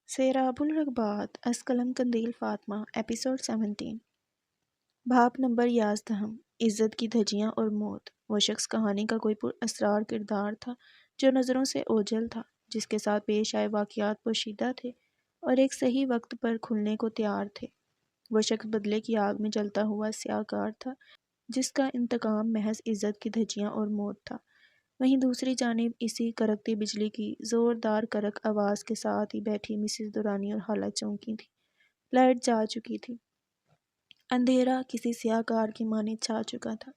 سیراب الرغبات از قلم قندیل فاطمہ ایپیسوڈ 17 بھاپ نمبر 11 عزت کی دھجیاں اور موت۔ وہ شخص کہانی کا کوئی پر اسرار کردار تھا جو نظروں سے اوجھل تھا، جس کے ساتھ پیش آئے واقعات پوشیدہ تھے اور ایک صحیح وقت پر کھلنے کو تیار تھے۔ وہ شخص بدلے کی آگ میں جلتا ہوا سیاہ کار تھا جس کا انتقام محض عزت کی دھجیاں اور موت تھا۔ وہیں دوسری جانب اسی کڑکتی بجلی کی زوردار کڑک آواز کے ساتھ ہی بیٹھی مسز دورانی اور خالہ چونکی تھی۔ لائٹ جا چکی تھی۔ اندھیرا کسی سیاہ کار کی مانند چھا چکا تھا۔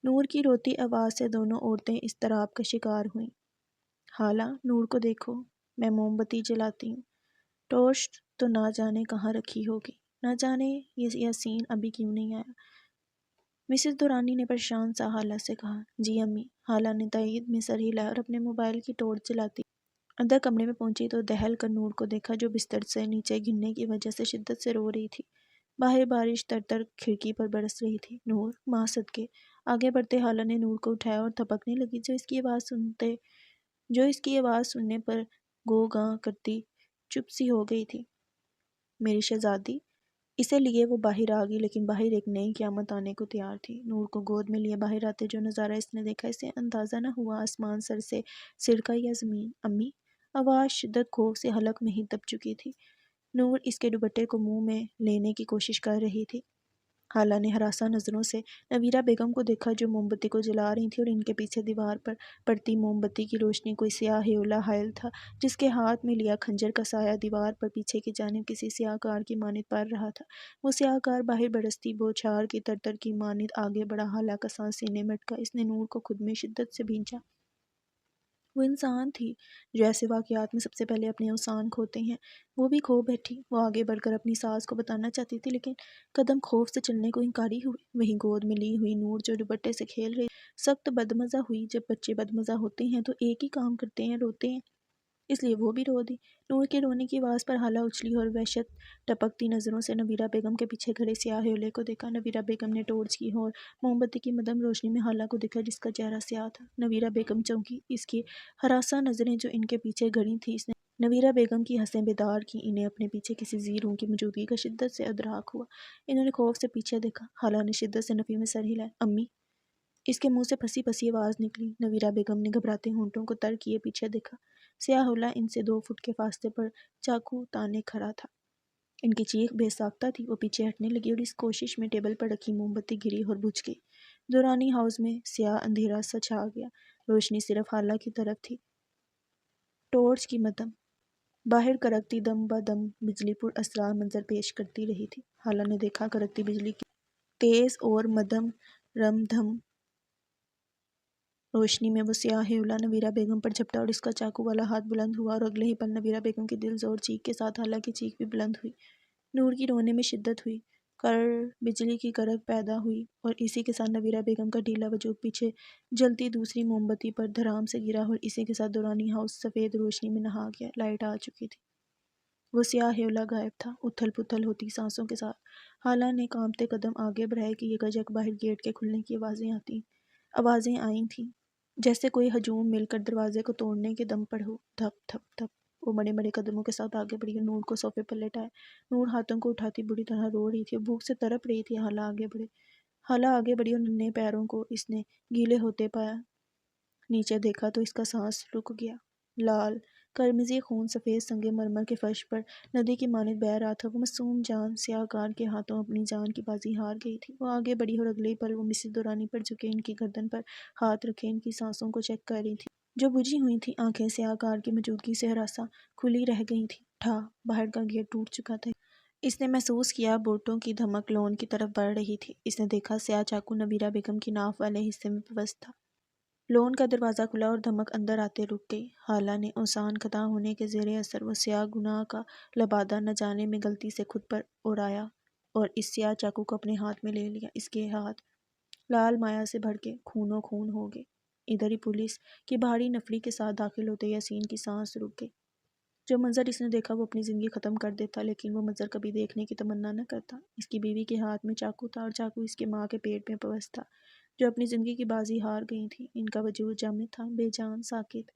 نور کی روتی آواز سے دونوں عورتیں اضطراب کا شکار ہوئیں۔ خالہ، نور کو دیکھو، میں موم بتی جلاتی ہوں۔ ٹارچ تو نہ جانے کہاں رکھی ہوگی، نہ جانے یہ یاسین ابھی کیوں نہیں آیا۔ مسز دورانی نے پریشان سا خالہ سے کہا۔ جی امی، خالہ نے تائید میں سر ہلایا اور اپنے موبائل کی ٹارچ جلاتی اندر کمرے میں پہنچی تو دہل کر نور کو دیکھا جو بستر سے نیچے گرنے کی وجہ سے شدت سے رو رہی تھی۔ باہر بارش تر تر کھڑکی پر برس رہی تھی۔ نور، ماں صدقے۔ آگے بڑھتے خالہ نے نور کو اٹھایا اور تھپکنے لگی جو اس کی آواز سننے پر گو گاں کرتی چپ سی ہو گئی تھی۔ میری شہزادی، اسے لیے وہ باہر آ گئی، لیکن باہر ایک نئی قیامت آنے کو تیار تھی۔ نور کو گود میں لیے باہر آتے جو نظارہ اس نے دیکھا، اسے اندازہ نہ ہوا آسمان سر سے سرکا یا زمین۔ امی! آواز شدت خوف سے حلق میں ہی دب چکی تھی۔ نور اس کے دوپٹے کو منہ میں لینے کی کوشش کر رہی تھی۔ خالہ نے ہراساں نظروں سے نویرہ بیگم کو دیکھا جو موم بتی کو جلا رہی تھی اور ان کے پیچھے دیوار پر پڑتی موم بتی کی روشنی کوئی سیاہ ہیولا حائل تھا جس کے ہاتھ میں لیا کھنجر کا سایہ دیوار پر پیچھے کی جانب کسی سیاہ کار کی مانند پڑ رہا تھا۔ وہ سیاہ کار باہر برستی بوچھار کی ترتر کی مانند آگے بڑھا۔ خالہ کا سانس سینے میں اٹکا۔ اس نے نور کو خود میں شدت سے بھینچا۔ وہ انسان تھی جو ایسے واقعات میں سب سے پہلے اپنے اوسان کھوتے ہیں۔ وہ بھی کھو بیٹھی۔ وہ آگے بڑھ کر اپنی ساس کو بتانا چاہتی تھی لیکن قدم خوف سے چلنے کو انکاری ہوئے۔ وہیں گود میں لی ہوئی نور جو دوپٹے سے کھیل رہی سخت بدمزہ ہوئی۔ جب بچے بدمزہ ہوتے ہیں تو ایک ہی کام کرتے ہیں، روتے ہیں، اس لیے وہ بھی رو دی۔ نور کے رونے کی آواز پر خالہ اچھلی اور وحشت ٹپکتی نظروں سے نویرہ بیگم کے پیچھے کھڑے سیاہ ہیولے کو دیکھا۔ نویرہ بیگم نے ٹارچ کی اور موم بتی کی مدھم روشنی میں خالہ کو دیکھا جس کا چہرہ سیاہ تھا۔ نویرہ بیگم چونکی۔ اس کی ہراساں نظریں جو ان کے پیچھے گڑی تھیں، اس نے نویرہ بیگم کی حسیں بیدار کی۔ انہیں اپنے پیچھے کسی ذی روح کی موجودگی کا شدت سے ادراک ہوا۔ انہوں نے خوف سے پیچھے دیکھا۔ خالہ نے شدت سے نفی میں سر ہلایا۔ امی! اس کے منہ سے پھنسی پھنسی آواز نکلی۔ نویرہ بیگم نے گھبراتے ہونٹوں کو تر کیے پیچھے دیکھا۔ سیاہ حولا ان سے 2 فٹ کے فاصلے پر چاقو تانے کھڑا تھا۔ ان کی چیخ بے ساختہ تھی۔ وہ پیچھے ہٹنے لگی اور اس کوشش میں ٹیبل پر رکھی موم بتی گری اور بجھ گئی۔ دورانی ہاؤس میں سیاہ اندھیرا سا چھا گیا۔ روشنی صرف خالہ کی طرف تھی۔ ٹارچ کی مدھم باہر کڑکتی دم بدم بجلی پر اسرار منظر پیش کرتی رہی تھی۔ خالہ نے دیکھا کڑکتی بجلی کی تیز اور مدھم رم دھم روشنی میں وہ سیاہ ہیولا نویرہ بیگم پر جھپٹا اور اس کا چاقو والا ہاتھ بلند ہوا اور اگلے ہی پل نویرہ بیگم کی دل زور چیخ کے ساتھ خالہ کی چیخ بھی بلند ہوئی۔ نور کی رونے میں شدت ہوئی۔ بجلی کی کڑک پیدا ہوئی اور اسی کے ساتھ نویرہ بیگم کا ڈھیلا وجود پیچھے جلتی دوسری موم بتی پر دھڑام سے گرا اور اسی کے ساتھ دورانی ہاؤس سفید روشنی میں نہا گیا۔ لائٹ آ چکی تھی۔ وہ سیاہ ہیولا غائب تھا۔ اتھل پتھل ہوتی سانسوں کے ساتھ خالہ نے کانپتے قدم آگے بڑھائے کہ یکجک باہر گیٹ کے کھلنے کی آوازیں آئی تھیں جیسے کوئی ہجوم مل کر دروازے کو توڑنے کے دم پر ہو۔ دھپ دھپ دھپ وہ بڑے بڑے قدموں کے ساتھ آگے بڑھی اور نور کو صوفے پر لٹائے۔ نور ہاتھوں کو اٹھاتی بری طرح رو رہی تھی اور بھوک سے تڑپ رہی تھی۔ خالہ آگے بڑھی اور ننھے پیروں کو اس نے گیلے ہوتے پایا۔ نیچے دیکھا تو اس کا سانس رک گیا۔ لال قرمزی خون سفید سنگ مرمر کے فرش پر ندی کی مانند بہہ رہا تھا۔ وہ معصوم جان سیاہ کار کے ہاتھوں اپنی جان کی بازی ہار گئی تھی۔ وہ آگے بڑھی اور اگلے ہی پل وہ مسز دورانی پر جھکے ان کی گردن پر ہاتھ رکھے ان کی سانسوں کو چیک کر رہی تھی جو بجھی ہوئی تھیں۔ آنکھیں سیاہ کار کی موجودگی سے ہراساں کھلی رہ گئی تھیں۔ ٹھا! باہر کا گیٹ ٹوٹ چکا تھا۔ اس نے محسوس کیا بوٹوں کی دھمک لون کی طرف بڑھ رہی تھی۔ اس نے دیکھا سیاہ چاقو نویرہ بیگم کی ناف والے حصے میں پیوست تھا۔ لون کا دروازہ کھلا اور دھمک اندر آتے رک گئی۔ خالہ نے اوسان ختم ہونے کے زیر اثر وہ سیاہ گناہ کا لبادہ نہ جانے میں غلطی سے خود پر اڑایا اور اس سیاہ چاقو کو اپنے ہاتھ میں لے لیا۔ اس کے ہاتھ لال مائع سے بھڑ کے خونو خون ہو گئے۔ ادھر ہی پولیس کی بھاری نفری کے ساتھ داخل ہوتے یاسین کی سانس رک گئی۔ جو منظر اس نے دیکھا وہ اپنی زندگی ختم کر دیتا، لیکن وہ منظر کبھی دیکھنے کی تمنا نہ کرتا۔ اس کی بیوی کے ہاتھ میں چاقو تھا اور چاقو اس کی ماں کے پیٹ میں پیوست تھا جو اپنی زندگی کی بازی ہار گئی تھی۔ ان کا وجود جامد تھا، بے جان، ساکت۔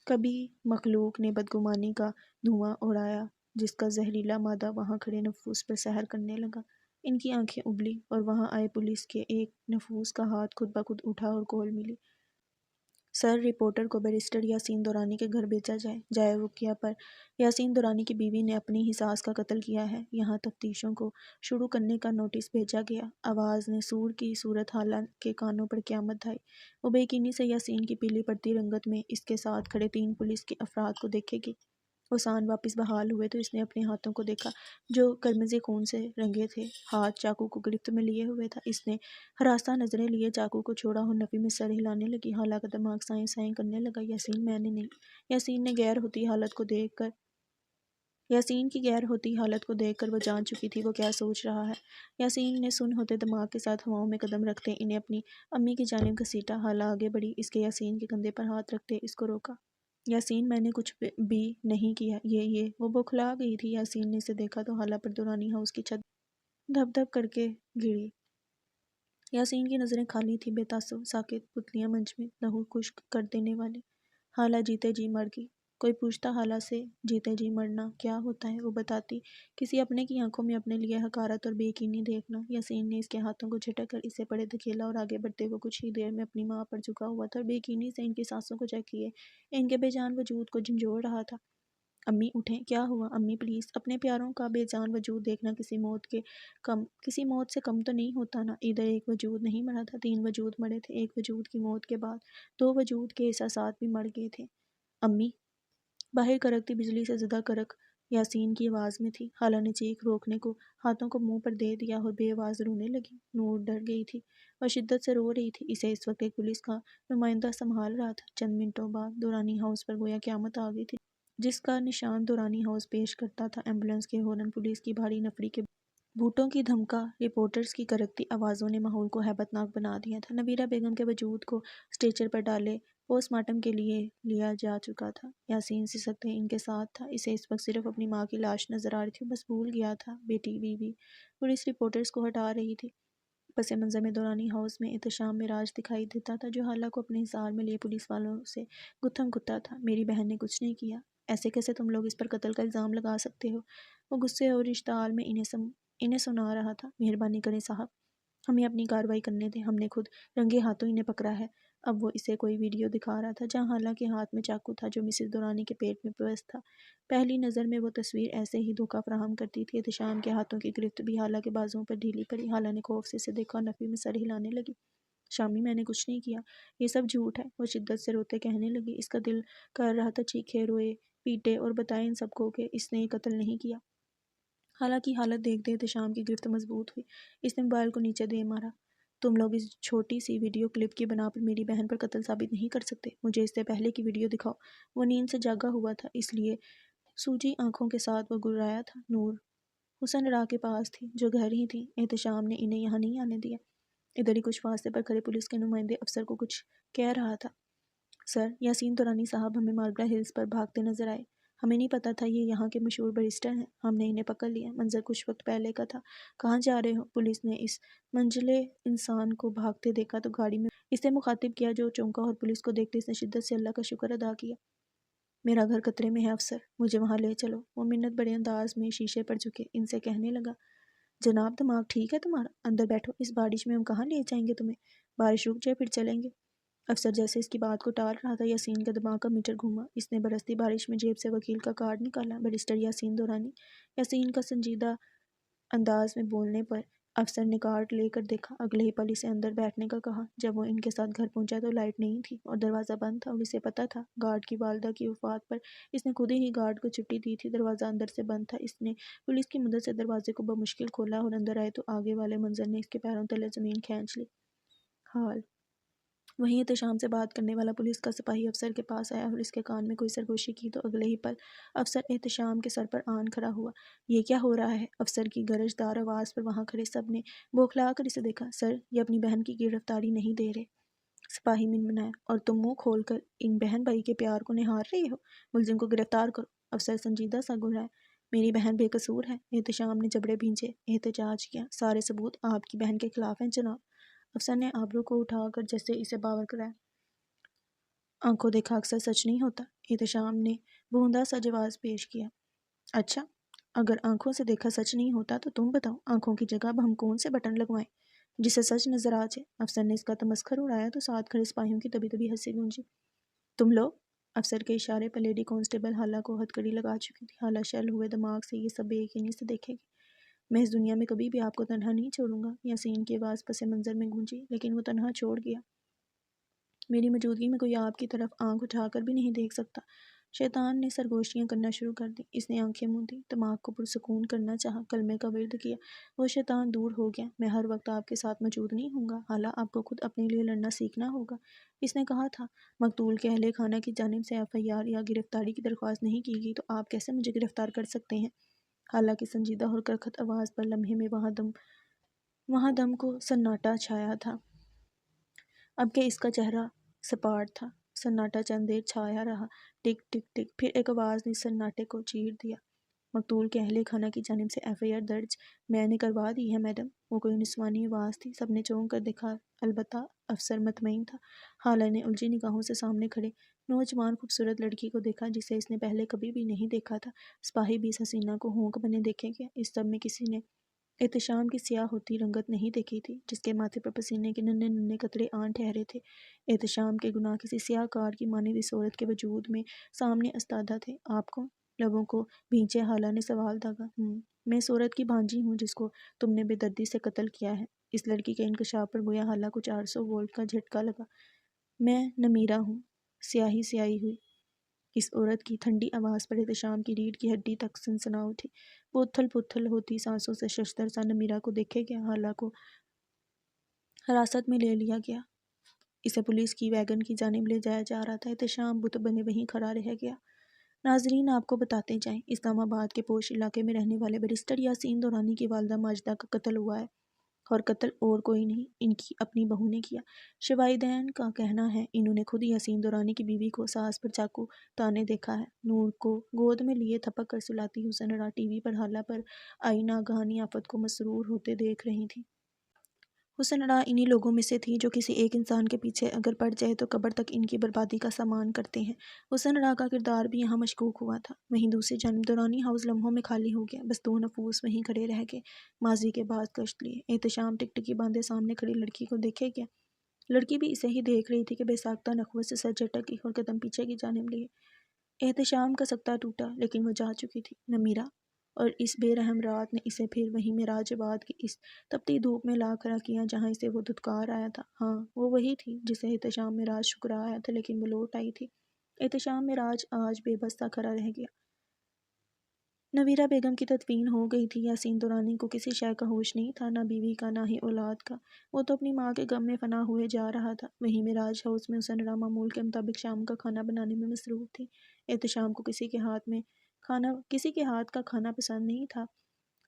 کبھی مخلوق نے بدگمانی کا دھواں اڑایا جس کا زہریلا مادہ وہاں کھڑے نفوس پر سحر کرنے لگا۔ ان کی آنکھیں ابلی اور وہاں آئے پولیس کے ایک نفوس کا ہاتھ خود بخود اٹھا اور کھول ملی۔ سر، رپورٹر کو بیرسٹر یاسین دورانی کے گھر بھیجا جائے۔ جائے وقیہ پر یاسین دورانی کی بیوی نے اپنی ہی ساس کا قتل کیا ہے۔ یہاں تفتیشوں کو شروع کرنے کا نوٹس بھیجا گیا۔ آواز نے سور کی صورت حال کے کانوں پر قیامت ڈھائی۔ وہ بے یقینی سے یاسین کی پیلی پڑتی رنگت میں اس کے ساتھ کھڑے 3 پولیس کے افراد کو دیکھے گی۔ وہ سان واپس بحال ہوئے تو اس نے اپنے ہاتھوں کو دیکھا جو قرمزِ خون سے رنگے تھے۔ ہاتھ چاقو کو گرفت میں لیے ہوئے تھا۔ اس نے ہراساں نظریں لیے چاقو کو چھوڑا اور نفی میں سر ہلانے لگی۔ حالہ کا دماغ سائیں سائیں کرنے لگا۔ یاسین، میں نے نہیں۔ یاسین کی غیر ہوتی حالت کو دیکھ کر وہ جان چکی تھی وہ کیا سوچ رہا ہے۔ یاسین نے سن ہوتے دماغ کے ساتھ ہواؤں میں قدم رکھتے انہیں اپنی امی کی جانب گھسیٹا۔ حالہ آگے بڑھی، اس کے یاسین کے کندھے پر ہاتھ رکھتے اس کو روکا۔ یاسین، میں نے کچھ بھی نہیں کیا۔ یہ وہ بوکھلا گئی تھی۔ یاسین نے اسے دیکھا تو حالہ پر دورانی ہاؤس کی چھت دھپ دھپ کر کے گری۔ یاسین کی نظریں خالی تھیں، بے تعصب، ساکت پتلیاں منچ میں لہو خشک کر دینے والی۔ حالہ جیتے جی مر گئی۔ کوئی پوچھتا حالہ سے جیتے جی مرنا کیا ہوتا ہے؟ وہ بتاتی، کسی اپنے کی آنکھوں میں اپنے لیے حقارت اور بے یقینی دیکھنا۔ یاسین نے اس کے ہاتھوں کو جھٹک کر اسے بڑے دھکیلا اور آگے بڑھتے وہ کچھ ہی دیر میں اپنی ماں پر جھکا ہوا تھا اور بے یقینی سے ان کی سانسوں کو چیک کیے ان کے بے جان وجود کو جھنجھوڑ رہا تھا۔ امی اٹھیں، کیا ہوا؟ امی پلیز۔ اپنے پیاروں کا بے جان وجود دیکھنا کسی موت سے کم تو نہیں ہوتا نا۔ ادھر ایک وجود نہیں مرا تھا، 3 وجود مرے تھے۔ ایک وجود کی موت کے بعد 2 وجود کے احساسات بھی مر گئے تھے۔ امی! باہر کڑکتی بجلی سے زدہ کرک یاسین کی آواز میں تھی۔ حالہ نے چیخ روکنے کو ہاتھوں کو منہ پر دے دیا اور بے آواز رونے لگی۔ نور ڈر گئی تھی اور شدت سے رو رہی تھی۔ اسے اس وقت ایک پولیس کا نمائندہ سنبھال رہا تھا۔ چند منٹوں بعد دورانی ہاؤس پر گویا قیامت آ گئی تھی جس کا نشان دورانی ہاؤس پیش کرتا تھا۔ ایمبولینس کے ہارن، پولیس کی بھاری نفری کے بوٹوں کی دھمکا، رپورٹرز کی کڑکتی آوازوں نے ماحول کو ہیبت ناک بنا دیا تھا۔ نبیرہ بیگم کے وجود کو اسٹریچر پر ڈالے پوسٹ مارٹم کے لیے لیا جا چکا تھا۔ یاسین سسکتے ان کے ساتھ تھا۔ اسے اس وقت صرف اپنی ماں کی لاش نظر آ رہی تھی۔ وہ بس بھول گیا تھا بیٹی، بیوی۔ پولیس رپورٹرز کو ہٹا رہی تھی۔ پس منظر میں دورانی ہاؤس میں احتشام معراج دکھائی دیتا تھا جو حالہ کو اپنے حصار میں لیے پولیس والوں سے گتھم گتا تھا۔ میری بہن نے کچھ نہیں کیا۔ ایسے کیسے تم لوگ اس پر قتل کا الزام لگا سکتے ہو؟ وہ غصے اور اشتعال میں انہیں سنا رہا تھا۔ مہربانی کریں صاحب، ہمیں اپنی کارروائی کرنے دیں۔ ہم نے خود رنگے ہاتھوں انہیں پکڑا ہے۔ اب وہ اسے کوئی ویڈیو دکھا رہا تھا جہاں حالہ کے ہاتھ میں چاقو تھا جو مسز دورانی کے پیٹ میں پیوست تھا۔ پہلی نظر میں وہ تصویر ایسے ہی دھوکہ فراہم کرتی تھی۔ احتشام کے ہاتھوں کی گرفت بھی حالہ کے بازوؤں پر ڈھیلی پڑی۔ حالہ نے خوف سے اسے دیکھا اور نفی میں سر ہلانے لگی۔ شامی، میں نے کچھ نہیں کیا، یہ سب جھوٹ ہے۔ وہ شدت سے روتے کہنے لگی۔ اس کا دل کر رہا تھا چیخے، روئے پیٹے اور بتائے ان سب کو کہ اس نے یہ قتل نہیں کیا۔ حالہ کی حالت دیکھتے احتشام کی گرفت مضبوط ہوئی۔ اس نے موبائل کو نیچے دے مارا۔ تم لوگ اس چھوٹی سی ویڈیو کلپ کی بنا پر میری بہن پر قتل ثابت نہیں کر سکتے۔ مجھے اس سے پہلے کی ویڈیو دکھاؤ۔ وہ نیند سے جاگا ہوا تھا، اس لیے سوجی آنکھوں کے ساتھ وہ گڑگڑایا تھا۔ نور حسن راہ کے پاس تھی جو گھر ہی تھی۔ احتشام نے انہیں یہاں نہیں آنے دیا۔ ادھر ہی کچھ فاصلے پر کھڑے پولیس کے نمائندے افسر کو کچھ کہہ رہا تھا۔ سر، یاسین دورانی صاحب ہمیں مارگرا ہلز پر بھاگتے نظر آئے۔ ہمیں نہیں پتا تھا یہ یہاں کے مشہور بیرسٹر ہیں۔ ہم نے انہیں پکڑ لیا۔ منظر کچھ وقت پہلے کا تھا۔ کہاں جا رہے ہو؟ پولیس نے اس منجلے انسان کو بھاگتے دیکھا تو گاڑی میں اسے مخاطب کیا جو چونکا اور پولیس کو دیکھتے اس نے شدت سے اللہ کا شکر ادا کیا۔ میرا گھر خطرے میں ہے افسر، مجھے وہاں لے چلو۔ وہ منت بڑے انداز میں شیشے پر جھکے ان سے کہنے لگا، جناب دماغ ٹھیک ہے تمہارا؟ اندر بیٹھو، اس بارش میں ہم کہاں لے جائیں گے تمہیں؟ بارش رک جائے پھر چلیں گے۔ افسر جیسے اس کی بات کو ٹال رہا تھا، یاسین کا دماغ کا میٹر گھوما۔ اس نے برستی بارش میں جیب سے وکیل کا کارڈ نکالا۔ بیرسٹر یاسین دورانی۔ یاسین کا سنجیدہ انداز میں بولنے پر افسر نے کارڈ لے کر دیکھا۔ اگلے ہی پل اسے اندر بیٹھنے کا کہا۔ جب وہ ان کے ساتھ گھر پہنچا تو لائٹ نہیں تھی اور دروازہ بند تھا اور اسے پتہ تھا گارڈ کی والدہ کی وفات پر اس نے خود ہی گارڈ کو چھٹی دی تھی۔ دروازہ اندر سے بند تھا۔ اس نے پولیس کی مدد سے دروازے کو بمشکل کھولا اور اندر آئے تو آگے والے منظر نے اس کے پیروں تلے زمین کھینچ لی۔ حال وہیں احتشام سے بات کرنے والا پولیس کا سپاہی افسر کے پاس آیا اور اس کے کان میں کوئی سرگوشی کی تو اگلے ہی پل افسر احتشام کے سر پر آن کھڑا ہوا۔ یہ کیا ہو رہا ہے؟ افسر کی گرج دار آواز پر وہاں کھڑے سب نے بوکھلا کر اسے دیکھا۔ سر، یہ اپنی بہن کی گرفتاری نہیں دے رہے۔ سپاہی منمنایا۔ اور تم منہ کھول کر ان بہن بھائی کے پیار کو نہار رہے ہو؟ ملزم کو گرفتار کرو۔ افسر سنجیدہ سا گھبرایا۔ میری بہن بے قصور ہے۔ احتشام نے جبڑے بھینجے، احتجاج کیا۔ سارے ثبوت آپ کی بہن کے خلاف ہیں جناب۔ افسر نے آبرو کو اٹھا کر جیسے اسے باور کرایا۔ آنکھوں دیکھا اکثر سچ نہیں ہوتا، احتشام نے بوندا سا جواز پیش کیا۔ اچھا، اگر آنکھوں سے دیکھا سچ نہیں ہوتا تو تم بتاؤ آنکھوں کی جگہ اب ہم کون سے بٹن لگوائیں جسے سچ نظر آ جائے؟ افسر نے اس کا تمسخر اڑایا تو ساتھ کھڑے سپاہیوں کی دبی دبی ہنسی گونجی۔ تم لوگ؟ افسر کے اشارے پر لیڈی کانسٹیبل حالہ کو ہتھکڑی لگا چکی تھی۔ حالہ شل ہوئے دماغ سے یہ سب بے یقینی سے دیکھے گی۔ میں اس دنیا میں کبھی بھی آپ کو تنہا نہیں چھوڑوں گا، یاسین کی آواز پس منظر میں گونجی، لیکن وہ تنہا چھوڑ گیا۔ میری موجودگی میں کوئی آپ کی طرف آنکھ اٹھا کر بھی نہیں دیکھ سکتا۔ شیطان نے سرگوشیاں کرنا شروع کر دی۔ اس نے آنکھیں موندی، دماغ کو پرسکون کرنا چاہا، کلمے کا ورد کیا۔ وہ شیطان دور ہو گیا۔ میں ہر وقت آپ کے ساتھ موجود نہیں ہوں گا، حالہ آپ کو خود اپنے لیے لڑنا سیکھنا ہوگا۔ اس نے کہا تھا مقتول کے اہل خانہ کی جانب سے FIR یا گرفتاری کی درخواست نہیں کی گئی تو آپ کیسے مجھے گرفتار کر سکتے ہیں؟ حالہ کی سنجیدہ اور کرخت آواز پر لمحے میں وہاں دم کو سناٹا چھایا تھا، اب کہ اس کا چہرہ سپاٹ تھا۔ سناٹا چند دیر چھایا رہا، ٹک ٹک ٹک، پھر ایک آواز نے سناٹے کو چیر دیا۔ مقتول کے اہل خانہ کی جانب سے FIR درج میں نے کروا دی ہے میڈم۔ وہ کوئی نسوانی آواز تھی، سب نے چونک کر دیکھا، البتہ افسر مطمئن تھا۔ حالہ نے الجھی نگاہوں سے سامنے کھڑے نوجوان خوبصورت لڑکی کو دیکھا جسے اس نے پہلے کبھی بھی نہیں دیکھا تھا۔ سپاہی بھی اس حسینہ کو ہونک بنے دیکھے گیا۔ اس سب میں کسی نے احتشام کی سیاہ ہوتی رنگت نہیں دیکھی تھی، جس کے ماتھے پر پسینے کے ننھے ننھے قطرے آن ٹھہرے تھے۔ احتشام کے گناہ کسی سیاہ کار کی مانند اس عورت کے وجود میں سامنے استادہ تھے۔ آپ کو؟ لبوں کو بھینچے حالہ نے سوال داغا۔ میں اس عورت کی بھانجی ہوں جس کو تم نے بے دردی سے قتل کیا ہے۔ اس لڑکی کے انکشاف پر گویا حالہ کو 400 وولٹ کا جھٹکا لگا۔ میں نمیرہ ہوں۔ سیاہی سیاہی ہوئی۔ اس عورت کی ٹھنڈی آواز پر احتشام کی ریڑھ کی ہڈی تک سنسنا اٹھی۔ وہ اتھل پتھل ہوتی سانسوں سے ششدر سا نمیرہ کو دیکھے گیا۔ حالہ کو حراست میں لے لیا گیا۔ اسے پولیس کی ویگن کی جانب لے جایا جا رہا تھا۔ احتشام بت بنے وہیں کھڑا رہ گیا۔ ناظرین آپ کو بتاتے جائیں، اسلام آباد کے پوش علاقے میں رہنے والے بیرسٹر یاسین دورانی کی والدہ ماجدہ کا قتل ہوا ہے، اور قتل اور کوئی نہیں، ان کی اپنی بہو نے کیا۔ شواہدین کا کہنا ہے انہوں نے خود یاسین دورانی کی بیوی کو ساس پر چاقو تانے دیکھا ہے۔ نور کو گود میں لیے تھپک کر سلاتی حسن ارا ٹی وی پر حالہ پر آئی ناگہانی آفت کو مسرور ہوتے دیکھ رہی تھی۔ حسن ارا انہی لوگوں میں سے تھی جو کسی ایک انسان کے پیچھے اگر پڑ جائے تو قبر تک ان کی بربادی کا سامان کرتے ہیں۔ حسن ارا کا کردار بھی یہاں مشکوک ہوا تھا۔ وہیں دوسری جانب دورانی ہاؤس لمحوں میں خالی ہو گیا، بس دو نفوس وہیں کھڑے رہ گئے، ماضی کے بعد کشت لیے۔ احتشام ٹکٹکی باندھے سامنے کھڑی لڑکی کو دیکھے گیا۔ لڑکی بھی اسے ہی دیکھ رہی تھی کہ بے ساختہ نخوت سے سر جھٹک گئی اور قدم پیچھے کی جانب لیے۔ احتشام کا سکتہ ٹوٹا، لیکن وہ جا چکی تھی۔ نمیرہ! اور اس بے رحم رات نے اسے پھر وہیں معراج آباد کی اس تپتی دھوپ میں لا کھڑا کیا جہاں اسے وہ دھتکار آیا تھا۔ ہاں، وہ وہی تھی جسے احتشام معراج شکرا آیا تھا، لیکن وہ لوٹ آئی تھی۔ احتشام معراج آج بے بس سا کھڑا رہ گیا۔ نویرہ بیگم کی تدفین ہو گئی تھی۔ یاسین دورانی کو کسی شے کا ہوش نہیں تھا، نہ بیوی کا، نہ ہی اولاد کا۔ وہ تو اپنی ماں کے غم میں فنا ہوئے جا رہا تھا۔ وہیں معراج ہاؤس میں حسن ارا معمول کے مطابق شام کا کھانا بنانے میں مصروف تھی۔ احتشام کو کسی کے ہاتھ کا کھانا پسند نہیں تھا،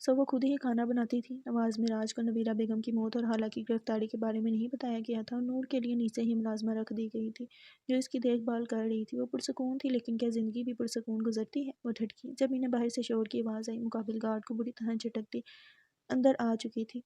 سو وہ خود ہی کھانا بناتی تھی۔ نواز معراج کو نویرہ بیگم کی موت اور حالہ کی گرفتاری کے بارے میں نہیں بتایا گیا تھا، اور نور کے لیے نیچے ہی ملازمہ رکھ دی گئی تھی جو اس کی دیکھ بھال کر رہی تھی۔ وہ پرسکون تھی، لیکن کیا زندگی بھی پرسکون گزرتی ہے؟ وہ ٹھٹکی جب انہیں باہر سے شور کی آواز آئی۔ مقابل گارڈ کو بری طرح جھٹکتی اندر آ چکی تھی۔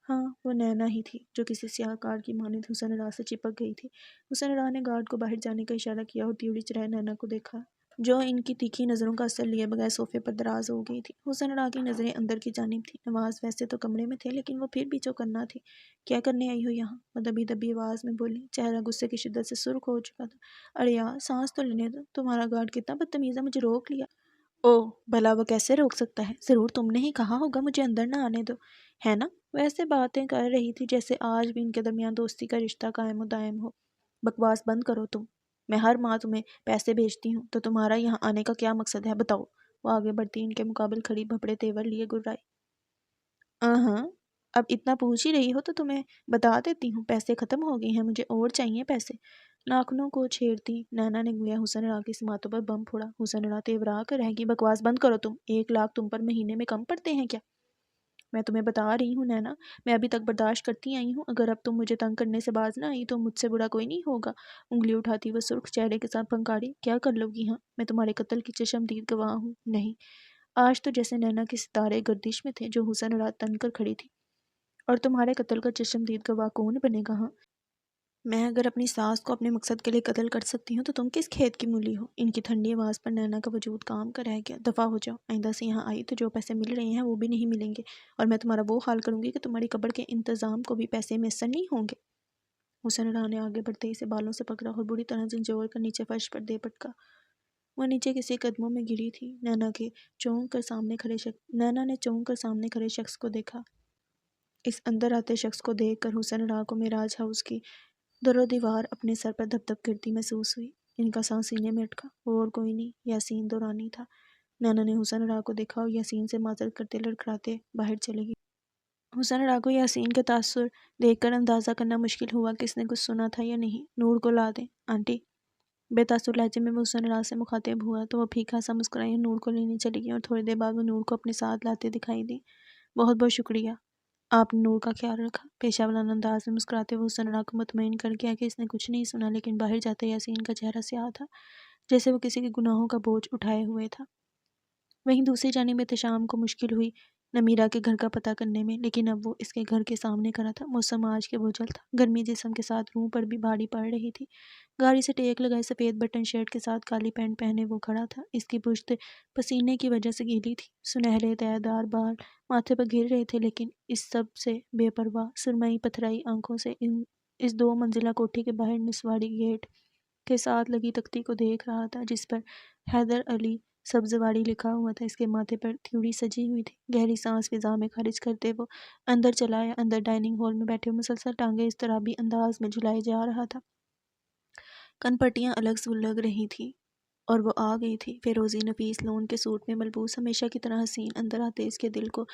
ہاں، وہ نینا ہی تھی جو کسی سیاہ کار کی مانند حسن ارا سے چپک گئی تھی۔ حسن ارا نے گارڈ کو باہر جانے کا اشارہ کیا اور تیوڑی چرائے نینا کو دیکھا جو ان کی تیکھی نظروں کا اثر لیے بغیر صوفے پر دراز ہو گئی تھی۔ حسن ارا کی نظریں اندر کی جانب تھیں۔ نواز ویسے تو کمرے میں تھے، لیکن وہ پھر بھی چوکنا تھی۔ کیا کرنے آئی ہو یہاں؟ وہ دبی دبی آواز میں بولی۔ چہرہ غصے کی شدت سے سرخ ہو چکا تھا۔ ارے یار، سانس تو لینے دو، تمہارا گارڈ کتنا بدتمیز ہے، مجھے روک لیا۔ اوہ بھلا وہ کیسے روک سکتا ہے؟ ضرور تم نے ہی کہا ہوگا مجھے اندر نہ آنے دو، ہے نا؟ ویسے باتیں کر رہی تھی جیسے آج بھی ان کے درمیان دوستی کا رشتہ قائم و دائم ہو۔ بکواس بند کرو تم۔ میں ہر ماہ تمہیں پیسے بھیجتی ہوں، تو تمہارا یہاں آنے کا کیا مقصد ہے، بتاؤ؟ وہ آگے بڑھتی ان کے مقابل کھڑی بھپڑے تیور لیے گررائی۔ ہاں، اب اتنا پوچھ ہی رہی ہو تو تمہیں بتا دیتی ہوں، پیسے ختم ہو گئے ہیں، مجھے اور چاہیے پیسے۔ ناخنوں کو چھیڑتی نینا نے گویا حسن ارا کی سماعتوں پر بم پھوڑا۔ حسن ارا تیورا کر رہ گئی۔ بکواس بند کرو تم۔ 1 لاکھ تم پر مہینے میں کم پڑتے ہیں کیا؟ میں تمہیں بتا رہی ہوں نینا، میں ابھی تک برداشت کرتی آئی ہوں، اگر اب تم مجھے تنگ کرنے سے باز نہ آئی تو مجھ سے برا کوئی نہیں ہوگا۔ انگلی اٹھاتی وہ سرخ چہرے کے ساتھ پھنکاڑی۔ کیا کر لو گی؟ ہاں، میں تمہارے قتل کی چشمدید گواہ ہوں۔ نہیں، آج تو جیسے نینا کے ستارے گردش میں تھے جو حسن ارا تن کر کھڑی تھی۔ اور تمہارے قتل کا چشمدید گواہ کون بنے گا؟ ہاں، میں اگر اپنی ساس کو اپنے مقصد کے لیے قتل کر سکتی ہوں تو تم کس کھیت کی مولی ہو؟ ان کی ٹھنڈی آواز پر نینا کا وجود کام کر رہ گیا۔ دفع ہو جاؤ، آئندہ سے یہاں آئی تو جو پیسے مل رہے ہیں وہ بھی نہیں ملیں گے، اور میں تمہارا وہ حال کروں گی کہ تمہاری قبر کے انتظام کو بھی پیسے میسر نہیں ہوں گے۔ حسن راہ نے آگے بڑھتے ہی اسے بالوں سے پکڑا اور بری طرح جھنجھوڑ کر نیچے فرش پر دے پٹکا۔ وہ نیچے کسی قدموں میں گری تھی۔ نینا نے چونک کر سامنے کھڑے شخص کو دیکھا۔ اس اندر آتے شخص کو دیکھ کر حسن راہ کو معراج ہاؤس کی در و دیوار اپنے سر پر دھپ دھپ کرتی محسوس ہوئی۔ ان کا سانس سینے میں اٹکا۔ اور کوئی نہیں، یاسین دورانی تھا۔ نینا نے حسن راہ کو دیکھا اور یاسین سے معذرت کرتے لڑکھڑاتے باہر چلے گئی۔ حسن راہ کو یاسین کا تاثر دیکھ کر اندازہ کرنا مشکل ہوا کہ اس نے کچھ سنا تھا یا نہیں۔ نور کو لا دیں آنٹی۔ بے تاثر لہجے میں وہ حسن راہ سے مخاطب ہوا تو وہ پھیکا سا مسکرائی اور نور کو لینے چلی گئی، اور تھوڑی دیر بعد وہ نور کو اپنے ساتھ لاتے دکھائی دی۔ بہت بہت شکریہ، آپ نے نور کا خیال رکھا۔ پیشہ ورانہ انداز میں مسکراتے ہوئے حسن راہ کو مطمئن کر گیا کہ اس نے کچھ نہیں سنا، لیکن باہر جاتے یاسین کا چہرہ سیاہ تھا، جیسے وہ کسی کے گناہوں کا بوجھ اٹھائے ہوئے تھا۔ وہیں دوسری جانب احتشام کو مشکل ہوئی نمیرہ کے گھر کا پتہ کرنے میں، لیکن اب وہ اس کے گھر کے سامنے کھڑا تھا۔ موسم آج کے بوجھل تھا، گرمی جسم کے ساتھ روح پر بھی بھاری پڑ رہی تھی۔ گاڑی سے ٹیک لگائے سفید بٹن شرٹ کے ساتھ کالی پینٹ پہنے وہ کھڑا تھا۔ اس کی پشت پسینے کی وجہ سے گیلی تھی، سنہرے تہہ دار بال ماتھے پر گر رہے تھے، لیکن اس سب سے بے پرواہ سرمئی پتھرائی آنکھوں سے اس 2 منزلہ کوٹھی کے باہر نسواری گیٹ کے ساتھ لگی تختی کو دیکھ رہا تھا، جس پر حیدر علی سبزواری لکھا ہوا تھا۔ اس کے ماتھے پر تیوری سجی ہوئی تھی۔ گہری سانس فضا میں خارج کرتے وہ اندر چلا آیا۔ اندر ڈائننگ ہال میں بیٹھے مسلسل ٹانگیں اضطرابی انداز میں جھلائے جا رہا تھا۔ کن پٹیاں الگ سلگ رہی تھیں اور وہ آ گئی تھی۔ فیروزی نفیس لون کے سوٹ میں ملبوس ہمیشہ کی طرح حسین اندر آتے اس کے دل کو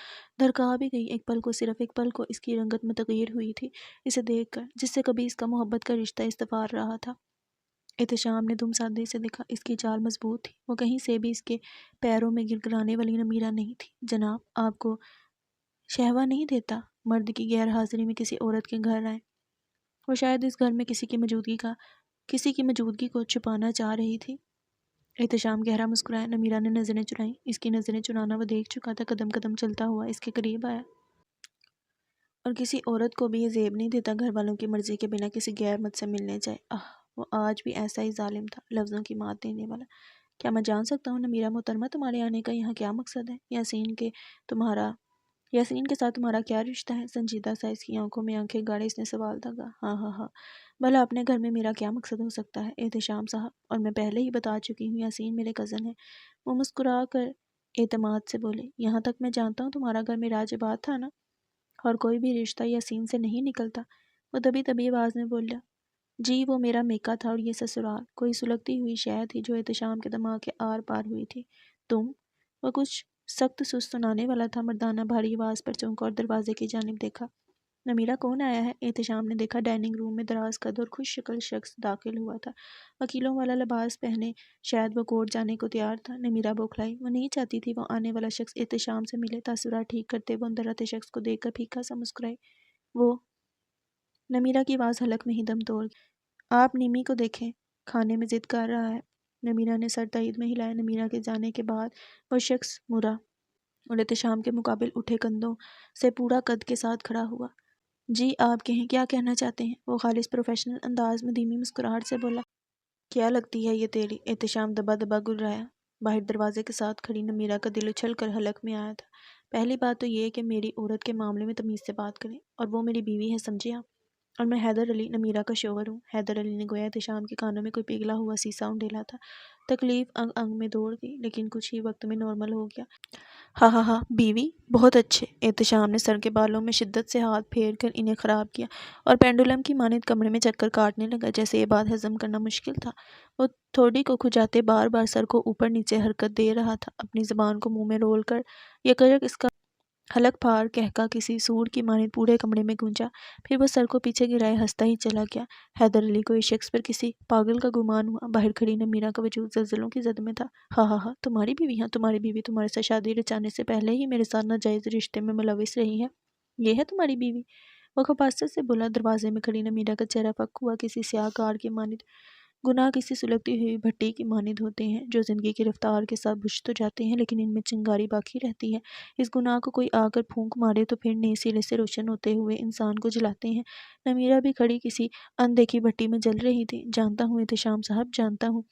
دھڑکا بھی گئی۔ صرف ایک پل کو اس کی رنگت متغیر ہوئی تھی اسے دیکھ کر، جس سے کبھی اس کا محبت کا رشتہ استوار رہا تھا۔ احتشام نے دم سادگی سے دیکھا، اس کی چال مضبوط تھی، وہ کہیں سے بھی اس کے پیروں میں گرگرانے والی نمیرہ نہیں تھی۔ جناب، آپ کو شہوہ نہیں دیتا مرد کی غیر حاضری میں کسی عورت کے گھر آئے؟ وہ شاید اس گھر میں کسی کی موجودگی کو چھپانا چاہ رہی تھی۔ احتشام گہرا مسکرایا۔ نمیرہ نے نظریں چرائیں۔ اس کی نظریں چرانا وہ دیکھ چکا تھا۔ قدم قدم چلتا ہوا اس کے قریب آیا۔ اور کسی عورت کو بھی یہ زیب نہیں دیتا گھر والوں کی مرضی کے بنا کسی غیر مرد سے ملنے جائے۔ وہ آج بھی ایسا ہی ظالم تھا، لفظوں کی مات دینے والا۔ کیا میں جان سکتا ہوں نمیرہ محترمہ، تمہارے آنے کا یہاں کیا مقصد ہے؟ یاسین کے ساتھ تمہارا کیا رشتہ ہے؟ سنجیدہ سا اس کی آنکھوں میں آنکھیں گاڑے اس نے سوال داغا۔ ہاں، بھلا اپنے گھر میں میرا کیا مقصد ہو سکتا ہے احتشام صاحب، اور میں پہلے ہی بتا چکی ہوں، یاسین میرے کزن ہے۔ وہ مسکرا کر اعتماد سے بولے، یہاں تک میں جانتا ہوں تمہارا گھر معراج آباد تھا نا؟ اور کوئی بھی رشتہ یاسین سے نہیں نکلتا۔ وہ دبی آواز میں بولا، جی وہ میرا میکا تھا اور یہ سسرال۔ کوئی سلگتی ہوئی شے تھی جو احتشام کے دماغ کے آر پار ہوئی تھی۔ تم؟ وہ کچھ سخت سست سنانے والا تھا، مردانہ بھاری آواز پر چونکا اور دروازے کی جانب دیکھا۔ نمیرہ کون آیا ہے؟ احتشام نے دیکھا ڈائننگ روم میں دراز قد اور خوش شکل شخص داخل ہوا تھا، وکیلوں والا لباس پہنے، شاید وہ کورٹ جانے کو تیار تھا۔ نمیرہ بوکھلائی، وہ نہیں چاہتی تھی وہ آنے والا شخص احتشام سے ملے۔ تاثرات ٹھیک کرتے وہ اندر آتے شخص کو دیکھ کر پھیکا سا مسکرائی۔ وہ نمیرہ کی آواز حلق میں ہی دم توڑ گئی۔ آپ نیمی کو دیکھیں، کھانے میں ضد کر رہا ہے۔ نمیرہ نے سر تائید میں ہلایا۔ نمیرہ کے جانے کے بعد وہ شخص مرا اور احتشام کے مقابل اٹھے کندھوں سے پورا قد کے ساتھ کھڑا ہوا۔ جی آپ کہیں، کیا کہنا چاہتے ہیں؟ وہ خالص پروفیشنل انداز میں دھیمی مسکراہٹ سے بولا۔ کیا لگتی ہے یہ تیری؟ احتشام دبا گرایا۔ باہر دروازے کے ساتھ کھڑی نمیرہ کا دل اچھل کر حلق میں آیا تھا۔ پہلی بات تو یہ کہ میری عورت کے معاملے میں تمیز سے بات کریں، اور وہ میری بیوی ہے، سمجھے آپ؟ اور میں حیدر علی، نمیرہ کا شوہر ہوں۔ حیدر علی نے گویا احتشام کے کانوں میں کوئی پگھلا ہوا سیسا انڈیلا تھا۔ تکلیف انگ انگ میں دوڑ گئی، لیکن کچھ ہی وقت میں نارمل ہو گیا۔ ہاں، بیوی، بہت اچھے۔ احتشام نے سر کے بالوں میں شدت سے ہاتھ پھیر کر انہیں خراب کیا اور پینڈولم کی مانند کمرے میں چکر کاٹنے لگا، جیسے یہ بات ہضم کرنا مشکل تھا۔ وہ تھوڑی کو کھجاتے بار بار سر کو اوپر نیچے حرکت دے رہا تھا، اپنی زبان کو منہ میں رول کر یکیک اس کا حلق پھاڑ کہکا کسی سور کی مانند پورے کمرے میں گونجا، پھر وہ سر کو پیچھے گرائے ہنستا ہی چلا گیا۔ حیدر علی کو اس شخص پر کسی پاگل کا گمان ہوا۔ باہر کھڑی نمیرہ کا وجود زلزلوں کی زد میں تھا۔ ہاں، تمہاری بیوی؟ ہاں، تمہاری بیوی تمہارے ساتھ شادی رچانے سے پہلے ہی میرے ساتھ ناجائز رشتے میں ملوث رہی ہے؟ یہ ہے تمہاری بیوی؟ وہ خباثت سے بولا۔ دروازے میں کھڑی نمیرہ کا چہرہ پک ہوا کسی سیاہ کار کی مانند گناہ کسی سلگتی ہوئی بھٹی کی مانند ہوتے ہیں جو زندگی کی رفتار کے ساتھ بجھ تو جاتے ہیں لیکن ان میں چنگاری باقی رہتی ہے۔ اس گناہ کو کوئی آ کر پھونک مارے تو پھر نئے سرے سے روشن ہوتے ہوئے انسان کو جلاتے ہیں۔ نمیرہ بھی کھڑی کسی اندیکھی بھٹی میں جل رہی تھی۔ جانتا ہوں احتشام صاحب، جانتا ہوں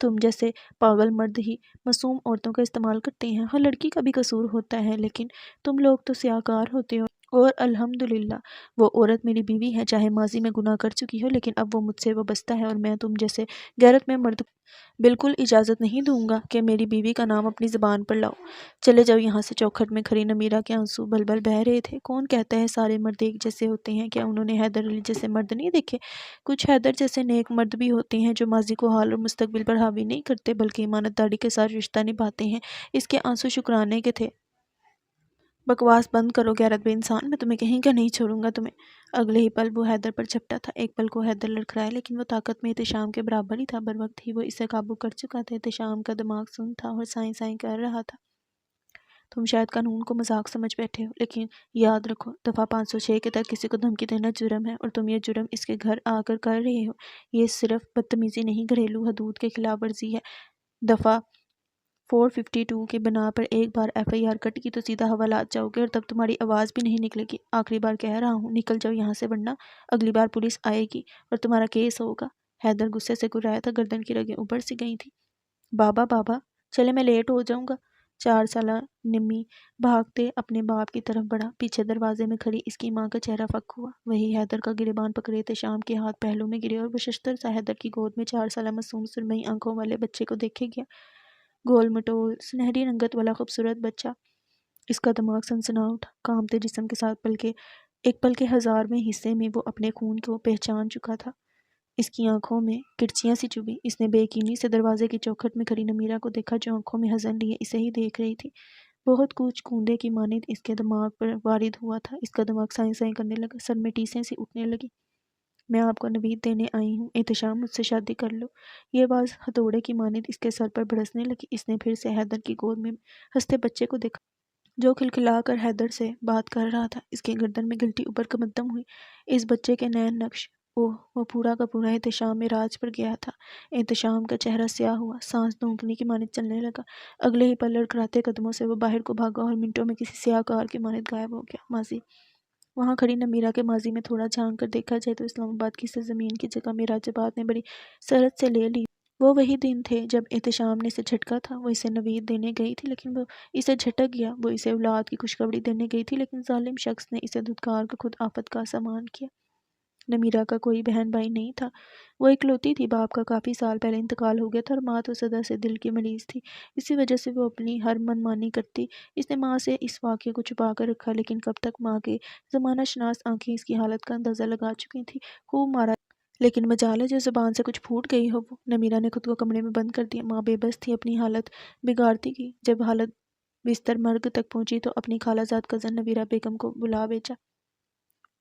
تم جیسے پاگل مرد ہی معصوم عورتوں کا استعمال کرتے ہیں۔ ہر لڑکی کا بھی قصور ہوتا ہے لیکن تم لوگ تو سیاہکار ہوتے ہو، اور الحمدللہ وہ عورت میری بیوی ہے، چاہے ماضی میں گناہ کر چکی ہو لیکن اب وہ مجھ سے وابستہ ہے، اور میں تم جیسے غیرت میں مرد بالکل اجازت نہیں دوں گا کہ میری بیوی کا نام اپنی زبان پر لاؤ۔ چلے جاؤ یہاں سے۔ چوکھٹ میں کھڑی نمیرہ کے آنسو بل بل بہہ رہے تھے۔ کون کہتا ہے سارے مرد ایک جیسے ہوتے ہیں؟ کیا انہوں نے حیدر علی جیسے مرد نہیں دیکھے؟ کچھ حیدر جیسے نیک مرد بھی ہوتے ہیں جو ماضی کو حال اور مستقبل پر حاوی نہیں کرتے بلکہ ایمانداری کے ساتھ رشتہ نبھاتے ہیں۔ اس کے آنسو شکرانے کے تھے۔ بکواس بند کرو غیرت بے انسان، میں تمہیں کہیں کا نہیں چھوڑوں گا تمہیں۔ اگلے ہی پل وہ حیدر پر جھپٹا تھا۔ ایک پل کو حیدر لڑکھڑایا لیکن وہ طاقت میں احتشام کے برابر ہی تھا۔ بروقت ہی وہ اسے قابو کر چکا تھا۔ احتشام کا دماغ سن تھا اور سائیں سائیں کر رہا تھا۔ تم شاید قانون کو مذاق سمجھ بیٹھے ہو لیکن یاد رکھو دفعہ 506 کے تحت کسی کو دھمکی دینا جرم ہے، اور تم یہ جرم اس کے گھر آ کر کر رہے ہو۔ یہ صرف بدتمیزی نہیں، گھریلو حدود کی خلاف ورزی ہے۔ دفعہ 452 کی بنا پر ایک بار FIR کٹ کی تو سیدھا حوالات جاؤ گے، اور تب تمہاری آواز بھی نہیں نکلے گی۔ آخری بار کہہ رہا ہوں، نکل جاؤ یہاں سے ورنہ اگلی بار پولیس آئے گی اور تمہارا کیس ہوگا۔ حیدر غصے سے گرایا تھا، گردن کی رگیں اوپر سی گئی تھیں۔ بابا بابا چلے، میں لیٹ ہو جاؤں گا۔ 4 سالہ نمی بھاگتے اپنے باپ کی طرف بڑھا۔ پیچھے دروازے میں کھڑی اس کی ماں کا چہرہ فک ہوا۔ وہی حیدر کا گریبان پکڑے احتشام کے ہاتھ پہلو میں گرے اور وہ ششتر سا حیدر کی گود میں 4 سالہ معصوم سرمئی آنکھوں والے بچے کو دیکھے گیا۔ گول مٹول سنہری رنگت والا خوبصورت بچہ۔ اس کا دماغ سنسنا اٹھا۔ کانپتے جسم کے ساتھ ایک پل کے 1000ویں حصے میں وہ اپنے خون کو پہچان چکا تھا۔ اس کی آنکھوں میں کرچیاں سی چبھی۔ اس نے بے یقینی سے دروازے کی چوکھٹ میں کھڑی نمیرہ کو دیکھا جو آنکھوں میں حزن لیے اسے ہی دیکھ رہی تھی۔ بہت کچھ کوندے کی مانند اس کے دماغ پر وارد ہوا تھا۔ اس کا دماغ سائیں سائیں کرنے لگا، سر میں ٹیسیں سی اٹھنے لگی۔ میں آپ کو نوید دینے آئی ہوں، احتشام مجھ سے شادی کر لو۔ یہ آواز ہتھوڑے کی مانند اس کے سر پر بڑھسنے لگی۔ اس نے پھر سے حیدر کی گود میں ہنستے بچے کو دیکھا جو کھلکھلا کر حیدر سے بات کر رہا تھا۔ اس کی گردن میں گلٹی اوپر کمدم ہوئی۔ اس بچے کے نین نقش، اوہ وہ پورا کا پورا احتشام میں راج پر گیا تھا۔ احتشام کا چہرہ سیاہ ہوا، سانس دھونکنے کی مانند چلنے لگا۔ اگلے ہی پل لڑکھڑاتے قدموں سے وہ باہر کو بھاگا اور منٹوں میں کسی سیاہ کار کی مانند غائب ہو گیا۔ ماضی وہاں کھڑی نمیرہ کے ماضی میں تھوڑا جھانک کر دیکھا جائے تو اسلام آباد کی سرزمین کی جگہ معراج آباد نے بڑی سرعت سے لے لی۔ وہ وہی دن تھے جب احتشام نے اسے جھٹکا تھا۔ وہ اسے نوید دینے گئی تھی لیکن وہ اسے جھٹک گیا۔ وہ اسے اولاد کی خوشخبری دینے گئی تھی لیکن ظالم شخص نے اسے دھتکار کر خود آفت کا سامان کیا۔ نمیرہ کا کوئی بہن بھائی نہیں تھا۔ وہ اکلوتی تھی۔ باپ کا کافی سال پہلے انتقال ہو گیا تھا اور ماں تو سدا سے دل کی مریض تھی۔ اسی وجہ سے وہ اپنی ہر من مانی کرتی۔ اس نے ماں سے اس واقعے کو چھپا کر رکھا لیکن کب تک؟ ماں کے زمانہ شناس آنکھیں اس کی حالت کا اندازہ لگا چکی تھیں۔ خوب مارا لیکن مجال ہے جو زبان سے کچھ پھوٹ گئی ہو وہ۔ نمیرہ نے خود کو کمرے میں بند کر دیا۔ ماں بے بس تھی، اپنی حالت بگاڑتی گئی۔ جب حالت بستر مرگ تک پہنچی تو اپنی خالہ زاد کزن نبیرہ بیگم کو بلا بھیجا۔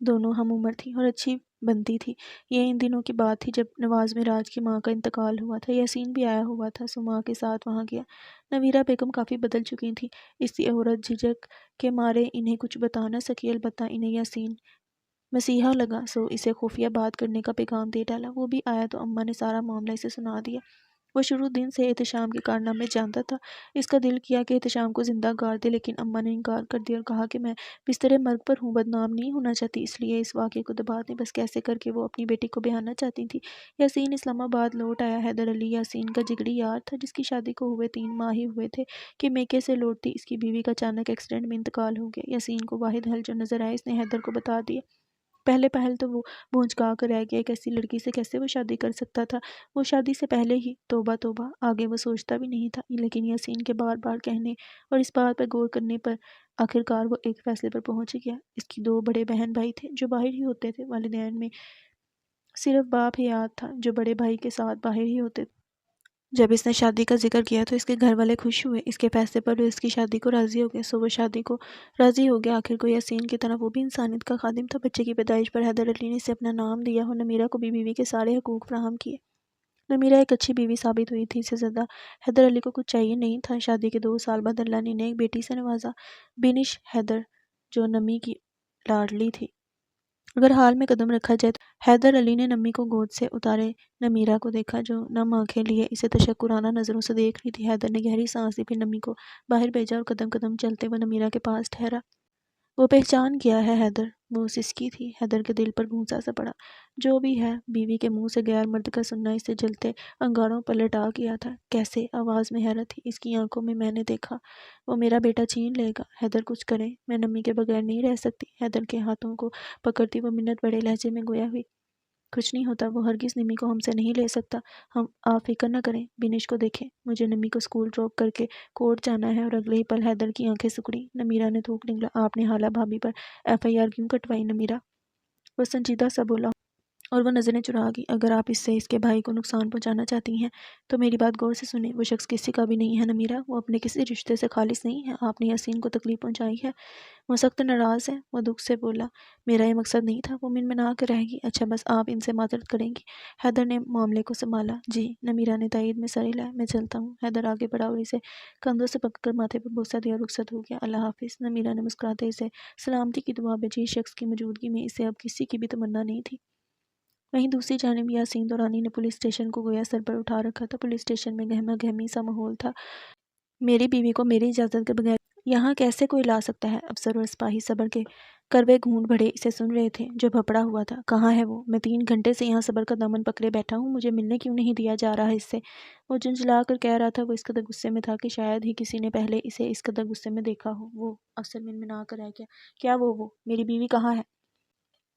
دونوں ہم عمر تھیں اور اچھی بنتی تھی۔ یہ ان دنوں کی بات تھی جب نواز معراج کی ماں کا انتقال ہوا تھا۔ یاسین بھی آیا ہوا تھا سو ماں کے ساتھ وہاں گیا۔ نمیرہ بیگم کافی بدل چکی تھی۔ اسی عورت جھجک کے مارے انہیں کچھ بتا نہ سکی، البتہ انہیں یاسین مسیحا لگا سو اسے خفیہ بات کرنے کا پیغام دے ڈالا۔ وہ بھی آیا تو اماں نے سارا معاملہ اسے سنا دیا۔ وہ شروع دن سے احتشام کے کارنامے جانتا تھا۔ اس کا دل کیا کہ احتشام کو زندہ گاڑ دے لیکن اماں نے انکار کر دیا اور کہا کہ میں بستر مرگ پر ہوں، بدنام نہیں ہونا چاہتی، اس لیے اس واقعے کو دبا دیں۔ بس کیسے کر کے وہ اپنی بیٹی کو بہانا چاہتی تھی۔ یاسین اسلام آباد لوٹ آیا۔ حیدر علی یاسین کا جگری یار تھا جس کی شادی کو ہوئے 3 ماہ ہی ہوئے تھے کہ میکے سے لوٹتی اس کی بیوی کا اچانک ایکسیڈنٹ میں انتقال ہو گیا۔ یاسین کو واحد حل جو نظر آیا اس نے حیدر کو بتا دیا۔ پہلے پہل تو وہ بھونچکا کر رہ گیا، ایک ایسی لڑکی سے کیسے وہ شادی کر سکتا تھا؟ وہ شادی سے پہلے ہی توبہ توبہ، آگے وہ سوچتا بھی نہیں تھا۔ لیکن یاسین کے بار بار کہنے اور اس بات پر غور کرنے پر آخرکار وہ ایک فیصلے پر پہنچ گیا۔ اس کی 2 بڑے بہن بھائی تھے جو باہر ہی ہوتے تھے۔ والدین میں صرف باپ حیات تھا جو بڑے بھائی کے ساتھ باہر ہی ہوتے تھے۔ جب اس نے شادی کا ذکر کیا تو اس کے گھر والے خوش ہوئے۔ اس کے فیصلے پر وہ اس کی شادی کو راضی ہو گئے سو وہ شادی کو راضی ہو گیا۔ آخر کو یاسین کی طرح وہ بھی انسانیت کا خادم تھا۔ بچے کی پیدائش پر حیدر علی نے اسے اپنا نام دیا اور نمیرہ کو بھی بیوی کے سارے حقوق فراہم کیے۔ نمیرہ ایک اچھی بیوی ثابت ہوئی تھی۔ اس سے زیادہ حیدر علی کو کچھ چاہیے نہیں تھا۔ شادی کے 2 سال بعد اللہ نے انہیں ایک بیٹی سے نوازا، بینش حیدر جو نمی کی لاڈلی تھی۔ اگر حال میں قدم رکھا جائے تو حیدر علی نے نمی کو گود سے اتارے نمیرہ کو دیکھا جو نم آنکھیں لیے اسے تشکرانہ نظروں سے دیکھ رہی تھی۔ حیدر نے گہری سانس لی، پھر نمی کو باہر بھیجا اور قدم قدم چلتے وہ نمیرہ کے پاس ٹھہرا۔ وہ پہچان گیا ہے حیدر، وہ سسکی تھی۔ حیدر کے دل پر گھونسا سا پڑا۔ جو بھی ہے، بیوی کے منہ سے غیر مرد کا سننا اسے جلتے انگاروں پر لٹا گیا تھا۔ کیسے؟ آواز میں حیرت تھی۔ اس کی آنکھوں میں نے دیکھا۔ وہ میرا بیٹا چھین لے گا۔ حیدر کچھ کرے، میں نمی کے بغیر نہیں رہ سکتی۔ حیدر کے ہاتھوں کو پکڑتی وہ منت بڑے لہجے میں گویا ہوئی، کچھ نہیں ہوتا، وہ ہرگز نمی کو ہم سے نہیں لے سکتا۔ آپ فکر نہ کریں، بینش کو دیکھیں، مجھے نمی کو اسکول ڈراپ کر کے کورٹ جانا ہے۔ اور اگلے ہی پل حیدر کی آنکھیں سکڑی۔ نمیرہ نے تھوک نکلا۔ آپ نے حالہ بھابھی پر FIR کیوں کٹوائی نمیرہ؟ وہ سنجیدہ سا بولا اور وہ نظریں چرا گئی۔ اگر آپ اس سے اس کے بھائی کو نقصان پہنچانا چاہتی ہیں تو میری بات غور سے سنیں۔ وہ شخص کسی کا بھی نہیں ہے نمیرہ، وہ اپنے کسی رشتے سے خالص نہیں ہے۔ آپ نے یاسین کو تکلیف پہنچائی ہے، وہ سخت ناراض ہے۔ وہ دکھ سے بولا، میرا یہ مقصد نہیں تھا۔ وہ منمنا کر رہ گئی۔ اچھا بس آپ ان سے معذرت کریں گی؟ حیدر نے معاملے کو سنبھالا۔ جی۔ نمیرہ نے تائید میں سر ہلایا۔ میں چلتا ہوں۔ حیدر آگے بڑھا اور اسے کندھوں سے پکڑ کر ماتھے پر بوسہ دیا اور رخصت ہو گیا۔ اللہ حافظ۔ نمیرہ نے مسکراتے اسے سلامتی کی دعا بھیجی۔ اس شخص کی موجودگی میں اسے اب کسی کی بھی تمنا نہیں تھی۔ وہیں دوسری جانب یاسین دورانی نے پولیس اسٹیشن کو گویا سر پر اٹھا رکھا تھا۔ پولیس اسٹیشن میں گہما گہمی سا ماحول تھا۔ میری بیوی کو میری اجازت کے بغیر یہاں کیسے کوئی لا سکتا ہے؟ افسر اور سپاہی صبر کے کروے گھونٹ بھرے اسے سن رہے تھے جو بھپڑا ہوا تھا۔ کہاں ہے وہ؟ میں 3 گھنٹے سے یہاں صبر کا دامن پکڑے بیٹھا ہوں، مجھے ملنے کیوں نہیں دیا جا رہا اس سے؟ وہ جھنجھلا کر کہہ رہا تھا۔ وہ اس قدر غصے میں تھا کہ شاید ہی کسی نے پہلے اسے اس قدر غصے میں دیکھا ہو۔ وہ افسر منمنا کر رہ گیا۔ کیا وہ میری بیوی کہاں ہے؟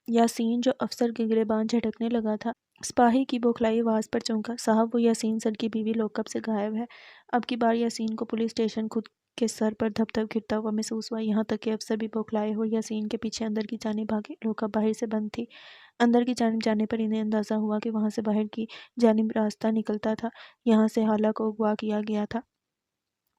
یاسین جو افسر کے گریبان جھٹکنے لگا تھا سپاہی کی بوکھلائی آواز پر چونکا۔ صاحب وہ یاسین سر کی بیوی لاک اپ سے غائب ہے۔ اب کی بار یاسین کو پولیس اسٹیشن خود کے سر پر دھپ دھپ گرتا ہوا محسوس ہوا، یہاں تک کہ افسر بھی بوکھلائے اور یاسین کے پیچھے اندر کی جانب بھاگے۔ لاک اپ باہر سے بند تھی۔ اندر کی جانب جانے پر انہیں اندازہ ہوا کہ وہاں سے باہر کی جانب راستہ نکلتا تھا، یہاں سے حالہ کو اغوا کیا گیا تھا۔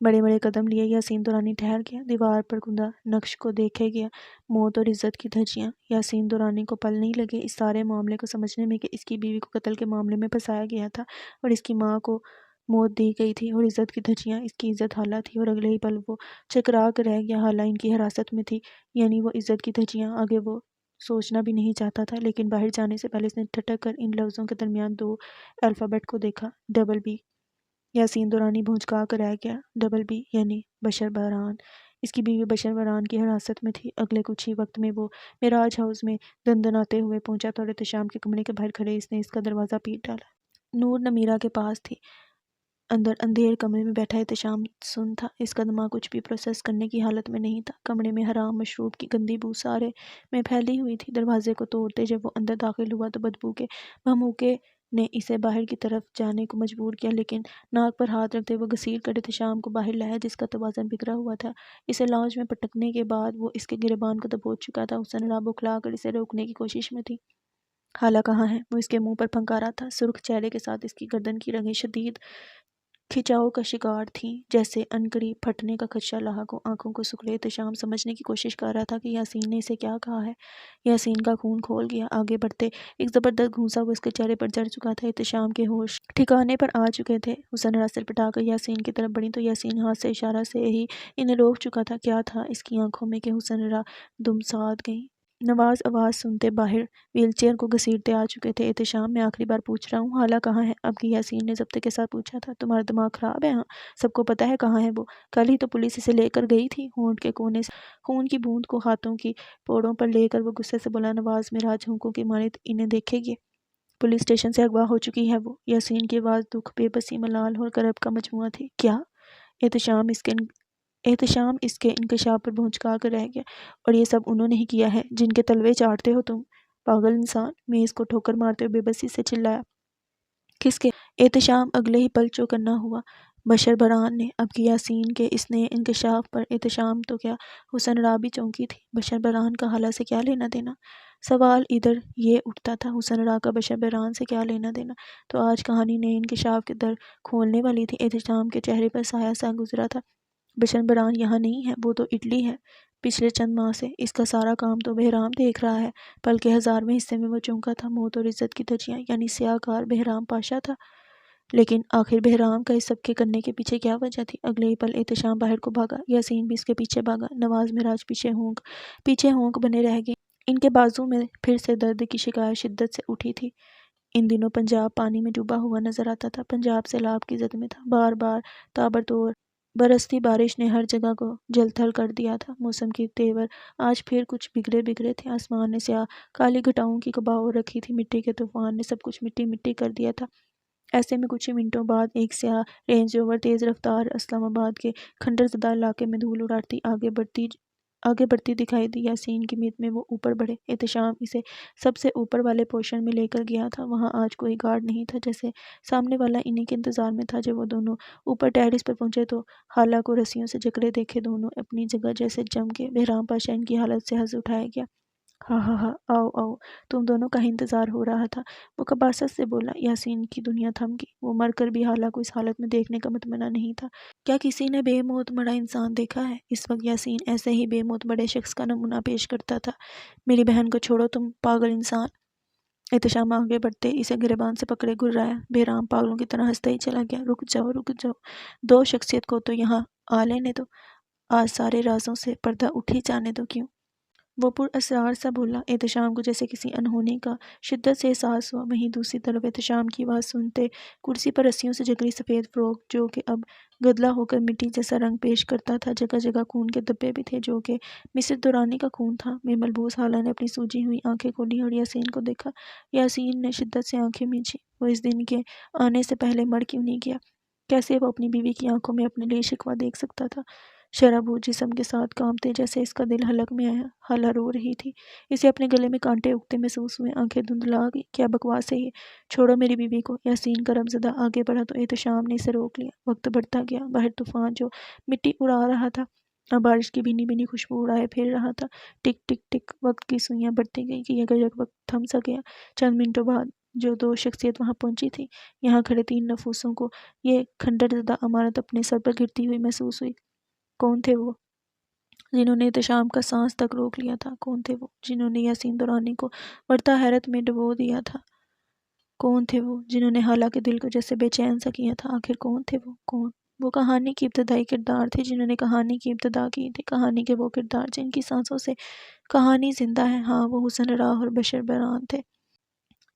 بڑے بڑے قدم لیے یاسین دورانی ٹھہر گیا۔ دیوار پر کندہ نقش کو دیکھے گیا، موت اور عزت کی دھجیاں۔ یاسین دورانی کو پل نہیں لگے اس سارے معاملے کو سمجھنے میں کہ اس کی بیوی کو قتل کے معاملے میں پھنسایا گیا تھا اور اس کی ماں کو موت دی گئی تھی، اور عزت کی دھجیاں اس کی عزت حالہ تھی۔ اور اگلے ہی پل وہ چکرا کر رہ گیا۔ حالہ ان کی حراست میں تھی، یعنی وہ عزت کی دھجیاں۔ آگے وہ سوچنا بھی نہیں چاہتا تھا، لیکن باہر جانے سے پہلے اس نے ٹھٹک کر ان لفظوں کے درمیان 2 الفابیٹ کو دیکھا، BB۔ یاسین دورانی بھونچکا کر رہ گیا۔ BB یعنی بشر بحران۔ اس کی بیوی بشر بحران کی حراست میں تھی۔ اگلے کچھ ہی وقت میں وہ معراج ہاؤس میں دندناتے ہوئے پہنچا تھا اور احتشام کے کمرے کے باہر کھڑے اس نے اس کا دروازہ پیٹ ڈالا۔ نور نمیرہ کے پاس تھی۔ اندر اندھیر کمرے میں بیٹھا احتشام سن تھا۔ اس کا دماغ کچھ بھی پروسیس کرنے کی حالت میں نہیں تھا۔ کمرے میں حرام مشروب کی گندی بو سارے میں پھیلی ہوئی تھی۔ دروازے کو توڑتے جب وہ اندر داخل ہوا تو بدبو کے بھموکے نے اسے باہر کی طرف جانے کو مجبور کیا، لیکن ناک پر ہاتھ رکھتے وہ گھسیٹ کر احتشام کو باہر لایا جس کا توازن بگڑا ہوا تھا۔ اسے لاؤنج میں پٹکنے کے بعد وہ اس کے گریبان کو دبوچ چکا تھا۔ حسن را بوکھلا کر اسے روکنے کی کوشش میں تھی۔ حالہ کہاں ہے؟ وہ اس کے منہ پر پھنکارا تھا۔ سرخ چہرے کے ساتھ اس کی گردن کی رگیں شدید کھچاؤ کا شکار تھیں، جیسے عنقریب پھٹنے کا خدشہ لاحق ہو۔ آنکھوں کو سکڑے احتشام سمجھنے کی کوشش کر رہا تھا کہ یاسین نے اسے کیا کہا ہے۔ یاسین کا خون کھول گیا۔ آگے بڑھتے ایک زبردست گھونسا وہ اس کے چہرے پر جڑ چکا تھا۔ احتشام کے ہوش ٹھکانے پر آ چکے تھے۔ حسن را سر پٹا کر یاسین کی طرف بڑھی تو یاسین ہاتھ سے اشارہ سے ہی انہیں روک چکا تھا۔ کیا تھا اس کی آنکھوں میں کہ حسن را دم ساد گئی۔ نواز آواز سنتے باہر ویل چیئر کو گھسیٹتے آ چکے تھے۔ احتشام میں آخری بار پوچھ رہا ہوں، حالہ کہاں ہے؟ اب کی یاسین نے ضبط کے ساتھ پوچھا تھا۔ تمہارا دماغ خراب ہے؟ ہاں، سب کو پتہ ہے کہاں ہے وہ، کل ہی تو پولیس اسے لے کر گئی تھی۔ ہونٹ کے کونے سے خون کی بوند کو ہاتھوں کی پوڑوں پر لے کر وہ غصے سے بولا، نواز معراج ہونکوں کی مانند انہیں دیکھے گی۔ پولیس اسٹیشن سے اغوا ہو چکی ہے وہ۔ یاسین کی آواز دکھ، بے بسی، ملال اور کرب کا مجموعہ تھی۔ کیا؟ احتشام اس کے انکشاف پر بھونچکا کر رہ گیا۔ اور یہ سب انہوں نے ہی کیا ہے جن کے تلوے چاٹتے ہو تم، پاگل انسان! میز کو ٹھوکر مارتے ہوئے بے بسی سے چلایا۔ کس کے؟ احتشام اگلے ہی پل چوکنا ہوا۔ بشر بحران نے۔ اب کی یاسین کے اس نئے انکشاف پر احتشام تو کیا حسن را بھی چونکی تھی۔ بشر بحران کا حالہ سے کیا لینا دینا؟ سوال ادھر یہ اٹھتا تھا، حسن را کا بشر بحران سے کیا لینا دینا؟ تو آج کہانی نئے انکشاف کے در کھولنے والی تھی۔ احتشام کے چہرے پر سایہ سا گزرا تھا۔ بشر بحران یہاں نہیں ہے، وہ تو اٹلی ہے۔ پچھلے چند ماہ سے اس کا سارا کام تو بہرام دیکھ رہا ہے۔ پل کے 1000ویں حصے میں وہ چونکا تھا۔ موت اور عزت کی دھجیاں، یعنی سیاہ کار بہرام پاشا تھا۔ لیکن آخر بہرام کا اس سب کے کرنے کے پیچھے کیا وجہ تھی؟ اگلے ہی پل احتشام باہر کو بھاگا۔ یاسین بھی اس کے پیچھے بھاگا۔ نواز معراج پیچھے ہونک بنے رہ گئی۔ ان کے بازو میں پھر سے درد کی شکایت شدت سے اٹھی تھی۔ ان دنوں پنجاب پانی میں ڈوبا ہوا نظر آتا تھا۔ پنجاب سیلاب کی زد میں تھا۔ بار بار تابڑتوڑ برستی بارش نے ہر جگہ کو جل تھل کر دیا تھا۔ موسم کے تیور آج پھر کچھ بگڑے بگڑے تھے۔ آسمان نے سیاہ کالی گھٹاؤں کی کباؤ رکھی تھی۔ مٹی کے طوفان نے سب کچھ مٹی مٹی کر دیا تھا۔ ایسے میں کچھ ہی منٹوں بعد ایک سیاہ رینج روور تیز رفتار اسلام آباد کے کھنڈر زدہ علاقے میں دھول اڑاتی آگے بڑھتی دکھائی دی۔ یاسین کی امید میں وہ اوپر بڑھے۔ احتشام اسے سب سے اوپر والے پورشن میں لے کر گیا تھا۔ وہاں آج کوئی گارڈ نہیں تھا، جیسے سامنے والا انہی کے انتظار میں تھا۔ جب وہ دونوں اوپر ٹیرس پر پہنچے تو خالہ کو رسیوں سے جکڑے دیکھے دونوں اپنی جگہ جیسے جم کے۔ بہرام پاشا ان کی حالت سے حز اٹھایا گیا۔ ہاں ہاں ہاں، آؤ آؤ، تم دونوں کا ہی انتظار ہو رہا تھا، وہ قباست سے بولا۔ یاسین کی دنیا تھم گئی۔ وہ مر کر بھی خالہ کو اس حالت میں دیکھنے کا متمنا نہیں تھا۔ کیا کسی نے بے موت مرا انسان دیکھا ہے؟ اس وقت یاسین ایسے ہی بے موت مرے شخص کا نمونہ پیش کرتا تھا۔ میری بہن کو چھوڑو تم پاگل انسان! احتشام آگے بڑھتے اسے گریبان سے پکڑے گھرایا۔ بہرام پاگلوں کی طرح ہنستا ہی چلا گیا۔ رک جاؤ رک جاؤ، دو شخصیت کو تو یہاں آ لینے دو، آج سارے رازوں سے پردہ اٹھ ہی جانے دو۔ کیوں؟ وہ پر اسرار سا بولا۔ احتشام کو جیسے کسی انہونی کا شدت سے احساس ہوا۔ وہیں دوسری طرف احتشام کی آواز سنتے کرسی پر رسیوں سے جکڑی سفید فروک، جو کہ اب گدلا ہو کر مٹی جیسا رنگ پیش کرتا تھا، جگہ جگہ خون کے دھبے بھی تھے جو کہ مسز دورانی کا خون تھا، میں ملبوس خالہ نے اپنی سوجی ہوئی آنکھیں کھولی اور یاسین کو دیکھا۔ یاسین نے شدت سے آنکھیں مینچیں۔ وہ اس دن کے آنے سے پہلے مر کیوں نہیں گیا؟ کیسے وہ اپنی بیوی کی آنکھوں میں اپنے لیے شکوہ دیکھ سکتا تھا؟ شرابور جسم کے ساتھ کانپتے جیسے اس کا دل حلق میں آیا۔ خالہ رو رہی تھی۔ اسے اپنے گلے میں کانٹے اگتے محسوس ہوئے۔ آنکھیں دھندلا گئی۔ کیا بکواس ہے یہ؟ چھوڑو میری بیوی کو۔ یاسین کرم زدہ آگے بڑھا تو احتشام نے اسے روک لیا۔ وقت بڑھتا گیا۔ باہر طوفان جو مٹی اڑا رہا تھا اور بارش کی بھینی بھینی خوشبو اڑائے پھر رہا تھا۔ ٹک ٹک ٹک وقت کی سوئیاں بڑھتی گئیں کہ یک وقت تھم سا گیا۔ چند منٹوں بعد جو دو شخصیت وہاں پہنچی تھی، یہاں کھڑے تین نفوسوں کو یہ کھنڈر زدہ عمارت اپنے سر پر گرتی ہوئی محسوس ہوئی۔ کون تھے وہ جنہوں نے احتشام کا سانس تک روک لیا تھا؟ کون تھے وہ جنہوں نے یاسین دورانی کو بڑھتا حیرت میں ڈبو دیا تھا؟ کون تھے وہ جنہوں نے خالہ کے دل کو جیسے بے چین سا کیا تھا؟ آخر کون تھے وہ؟ کون؟ وہ کہانی کی ابتدائی کردار تھے جنہوں نے کہانی کی ابتدا کی تھی۔ کہانی کے وہ کردار جن کی سانسوں سے کہانی زندہ ہے۔ ہاں، وہ حسن راہ اور بشر بران تھے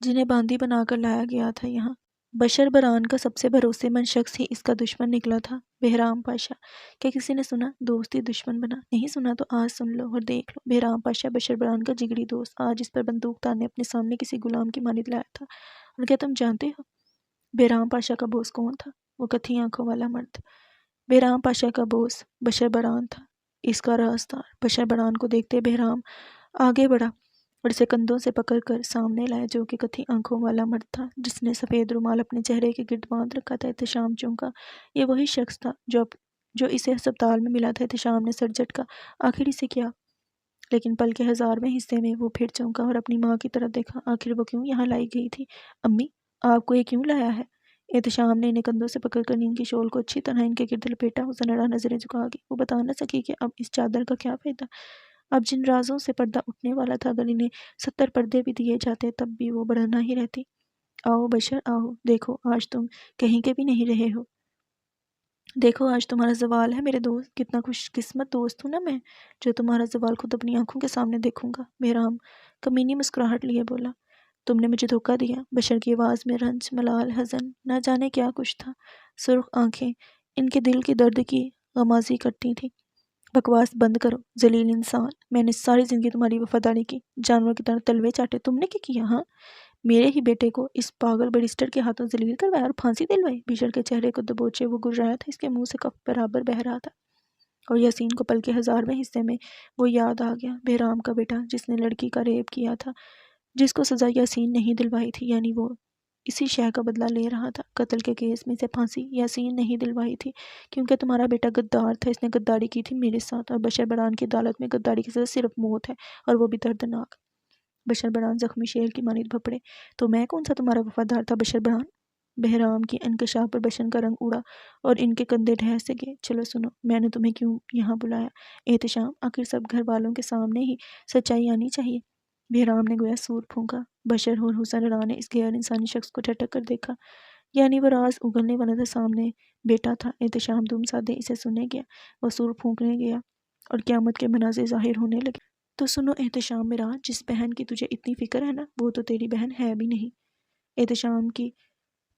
جنہیں باندی بنا کر لایا گیا تھا یہاں۔ بشر بران کا سب سے بھروسے مند شخص ہی اس کا دشمن نکلا تھا، بہرام پاشا۔ کیا کسی نے سنا دوست ہی دشمن بنا؟ نہیں سنا تو آج سن لو اور دیکھ لو۔ بہرام پاشا بشر بران کا جگری دوست آج اس پر بندوق تانے اپنے سامنے کسی غلام کی مانند لایا تھا۔ اور کیا تم جانتے ہو بہرام پاشا کا بوس کون تھا؟ وہ کتھی آنکھوں والا مرد بہرام پاشا کا بوس بشر بران تھا، اس کا رازدار۔ بشر بران کو دیکھتے بہرام آگے بڑھا اور اسے کندھوں سے پکڑ کر سامنے لایا، جو کہ کتھی آنکھوں والا مرد تھا جس نے سفید رومال اپنے چہرے کے گرد باندھ رکھا تھا۔ احتشام چونکا۔ یہ وہی شخص تھا جو اسے ہسپتال میں ملا تھا۔ احتشام نے سر جھٹکا۔ آخر اسے کیا؟ لیکن پل کے 1000ویں حصے میں وہ پھر چونکا اور اپنی ماں کی طرف دیکھا۔ آخر وہ کیوں یہاں لائی گئی تھی؟ امی، آپ کو یہ کیوں لایا ہے؟ احتشام نے انہیں کندھوں سے پکڑ کر نیند کی شول کو اچھی طرح ان کے گرد لپیٹا۔ وہ زنرا نظریں جھکا گئی۔ وہ بتا نہ سکی کہ اب اس چادر کا کیا فائدہ؟ اب جن رازوں سے پردہ اٹھنے والا تھا، اگر انہیں 70 پردے بھی دیے جاتے تب بھی وہ بڑھنا ہی رہتی۔ آؤ بشر آؤ، دیکھو آج تم کہیں کے بھی نہیں رہے ہو۔ دیکھو آج تمہارا زوال ہے میرے دوست۔ کتنا خوش قسمت دوست ہوں نا میں، جو تمہارا زوال خود اپنی آنکھوں کے سامنے دیکھوں گا۔ بہرام کمینی مسکراہٹ لیے بولا۔ تم نے مجھے دھوکہ دیا۔ بشر کی آواز میں رنج، ملال، حزن، نہ جانے کیا کچھ تھا۔ سرخ آنکھیں ان کے دل کے درد کی غمازی کرتی تھیں۔ بکواس بند کرو ذلیل انسان، میں نے ساری زندگی تمہاری وفاداری کی، جانور کی طرح تلوے چاٹے۔ تم نے کیا کیا؟ ہاں، میرے ہی بیٹے کو اس پاگل بیرسٹر کے ہاتھوں ذلیل کروایا اور پھانسی دلوائی۔ بشر کے چہرے کو دبوچے وہ گررایا تھا، اس کے منہ سے کف برابر بہہ رہا تھا۔ اور یاسین کو پل کے 1000ویں حصے میں وہ یاد آ گیا، بہرام کا بیٹا جس نے لڑکی کا ریپ کیا تھا، جس کو سزا یاسین نہیں دلوائی تھی، یعنی وہ اسی شے کا بدلہ لے رہا تھا۔ قتل کے کیس میں سے پھانسی یاسین نہیں دلوائی تھی کیونکہ تمہارا بیٹا غدار تھا، اس نے غداری کی تھی میرے ساتھ، اور بشر بران کی عدالت میں غداری کی سزا صرف موت ہے، اور وہ بھی دردناک۔ بشر بران زخمی شیر کی مانند بھپڑے۔ تو میں کون سا تمہارا وفادار تھا بشر بران؟ بہرام کی انکشاف پر بشن کا رنگ اڑا اور ان کے کندھے ڈھہ سے گئے۔ چلو سنو، میں نے تمہیں کیوں یہاں بلایا؟ احتشام، آخر سب گھر والوں کے سامنے ہی سچائی آنی چاہیے۔ بہرام نے گویا سور پھونکا۔ بشر اور حسن راہ نے اس غیر انسانی شخص کو جھٹک کر دیکھا، یعنی وہ راز اگلنے والا تھا، سامنے بیٹا تھا۔ احتشام دم سادے اسے سنے گیا۔ وہ سور پھونکنے گیا اور قیامت کے مناظر ظاہر ہونے لگے۔ تو سنو احتشام میراج، جس بہن کی تجھے اتنی فکر ہے نا، وہ تو تیری بہن ہے بھی نہیں۔ احتشام کی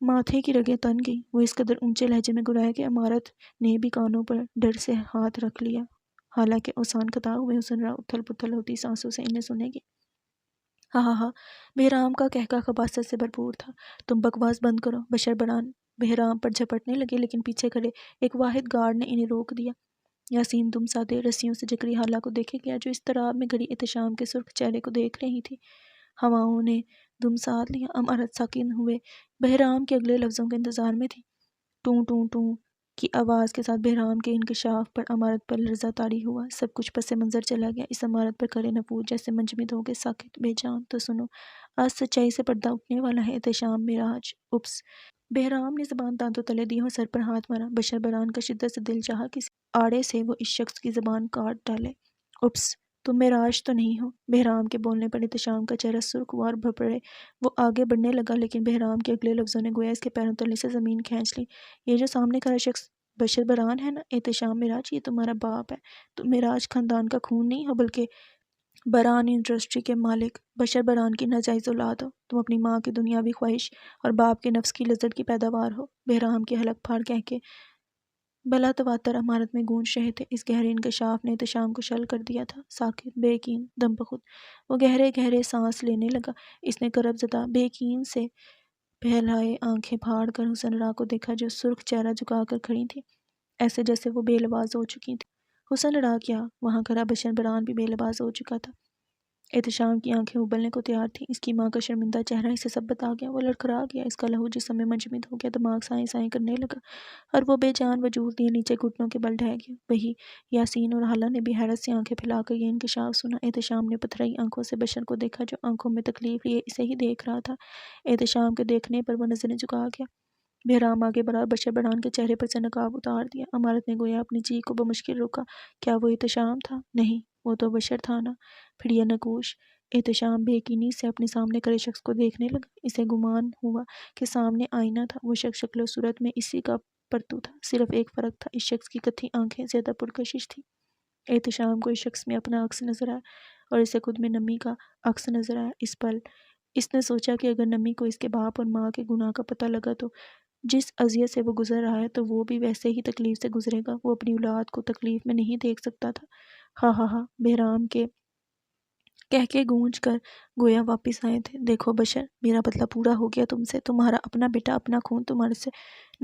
ماتھے کی رگیں تن گئی، وہ اس قدر اونچے لہجے میں گرایا کہ عمارت نے بھی کانوں پر ڈر سے ہاتھ رکھ لیا، حالانکہ اوسان کھتا ہوئے حسن را اتھل پتھل ہوتی سانسوں سے انہیں سنے گی۔ ہاں ہاں ہاں، بہرام کا کہکا خباثت سے بھرپور تھا۔ تم بکواس بند کرو، بشر بران بہرام پر جھپٹنے لگے، لیکن پیچھے کھڑے ایک واحد گارڈ نے انہیں روک دیا۔ یاسین دم سادے رسیوں سے جکری حالہ کو دیکھے گیا، جو اضطراب میں گھڑی احتشام کے سرخ چہرے کو دیکھ رہی تھی۔ ہواؤں نے دم ساتھ لیا، عمارت ساکن ہوئے بہرام کے اگلے لفظوں کے انتظار میں تھی۔ ٹوں ٹوں ٹوں کی آواز کے ساتھ بہرام کے انکشاف پر عمارت پر لرزہ طاری ہوا، سب کچھ پس منظر چلا گیا، اس عمارت پر کرے نفوذ جیسے منجمد ہو گئے، ساکت، بے جان۔ تو سنو، آج سچائی سے پردہ اٹھنے والا ہے احتشام میراج۔ اپس! بہرام نے زبان دانتوں تلے دی اور سر پر ہاتھ مارا۔ بشر بران کا شدت سے دل چاہا کسی آڑے سے وہ اس شخص کی زبان کاٹ ڈالے۔ اپس! تم میراج تو نہیں ہو؟ بہرام کے بولنے پر احتشام کا چہرہ سرخ ہوا اور بھپڑے وہ آگے بڑھنے لگا، لیکن بہرام کے اگلے لفظوں نے گویا اس کے پیروں تلے سے زمین کھینچ لی۔ یہ جو سامنے کھڑا شخص بشر بران ہے نا احتشام میراج، یہ تمہارا باپ ہے۔ تم میراج خاندان کا خون نہیں ہو، بلکہ بران انڈسٹری کے مالک بشر بران کی ناجائز اولاد ہو۔ تم اپنی ماں کی دنیاوی خواہش اور باپ کے نفس کی لذت کی پیداوار ہو۔ بہرام کے حلق پھاڑ کہکے بلا تواتر عمارت میں گونج رہے تھے۔ اس گہرے انکشاف نے احتشام کو شل کر دیا تھا۔ ساکت، بے یقین، دم بخود وہ گہرے گہرے سانس لینے لگا۔ اس نے کرب زدہ، بے یقین سے پھیلائے آنکھیں پھاڑ کر حسن را کو دیکھا، جو سرخ چہرہ جھکا کر کھڑی تھی، ایسے جیسے وہ بے لباس ہو چکی تھی۔ حسن را کیا، وہاں کھڑا بشر بران بھی بے لباس ہو چکا تھا۔ احتشام کی آنکھیں ابلنے کو تیار تھیں۔ اس کی ماں کا شرمندہ چہرہ اسے سب بتا گیا۔ وہ لڑکھڑا گیا، اس کا لہو جسم میں منجمد ہو گیا، دماغ سائیں سائیں کرنے لگا اور وہ بے جان وجود لیے نیچے گھٹنوں کے بل ڈھہ گیا۔ وہی یاسین اور حالہ نے بھی حیرت سے آنکھیں پھیلا کر یہ انکشاف سنا۔ احتشام نے پتھرائی آنکھوں سے بشر کو دیکھا، جو آنکھوں میں تکلیف لیے اسے ہی دیکھ رہا تھا۔ احتشام کے دیکھنے پر وہ نظریں جھکا گیا۔ بہرام آگے بڑھا اور بشر بران کے چہرے پر سے نقاب اتار دیا۔ عمارت نے گویا اپنی چیخ کو بمشکل روکا۔ کیا وہ احتشام تھا؟ نہیں، وہ تو بشر تھا نا، پھڑیا نکوش۔ احتشام بے یقینی سے اپنے سامنے کھڑے شخص کو دیکھنے لگا۔ اسے گمان ہوا کہ سامنے آئینہ تھا۔ وہ شخص شکل و صورت میں اسی کا پرتو تھا، صرف ایک فرق تھا، اس شخص کی کتھی آنکھیں زیادہ پرکشش تھیں۔ احتشام کو اس شخص میں اپنا عکس نظر آیا اور اسے خود میں نمی کا عکس نظر آیا۔ اس پل اس نے سوچا کہ اگر نمی کو اس کے باپ اور ماں کے گناہ کا پتہ لگا تو جس اذیت سے وہ گزر رہا ہے تو وہ بھی ویسے ہی تکلیف سے گزرے گا۔ وہ اپنی اولاد کو تکلیف میں نہیں دیکھ سکتا تھا۔ ہاں ہاں ہاں، بہرام کے کہکے گونج کر گویا واپس آئے تھے۔ دیکھو بشر، میرا بدلہ پورا ہو گیا تم سے۔ تمہارا اپنا بیٹا، اپنا خون تمہارے سے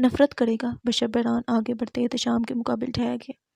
نفرت کرے گا۔ بشر بران آگے بڑھتے احتشام کے مقابل ٹھہر گیا۔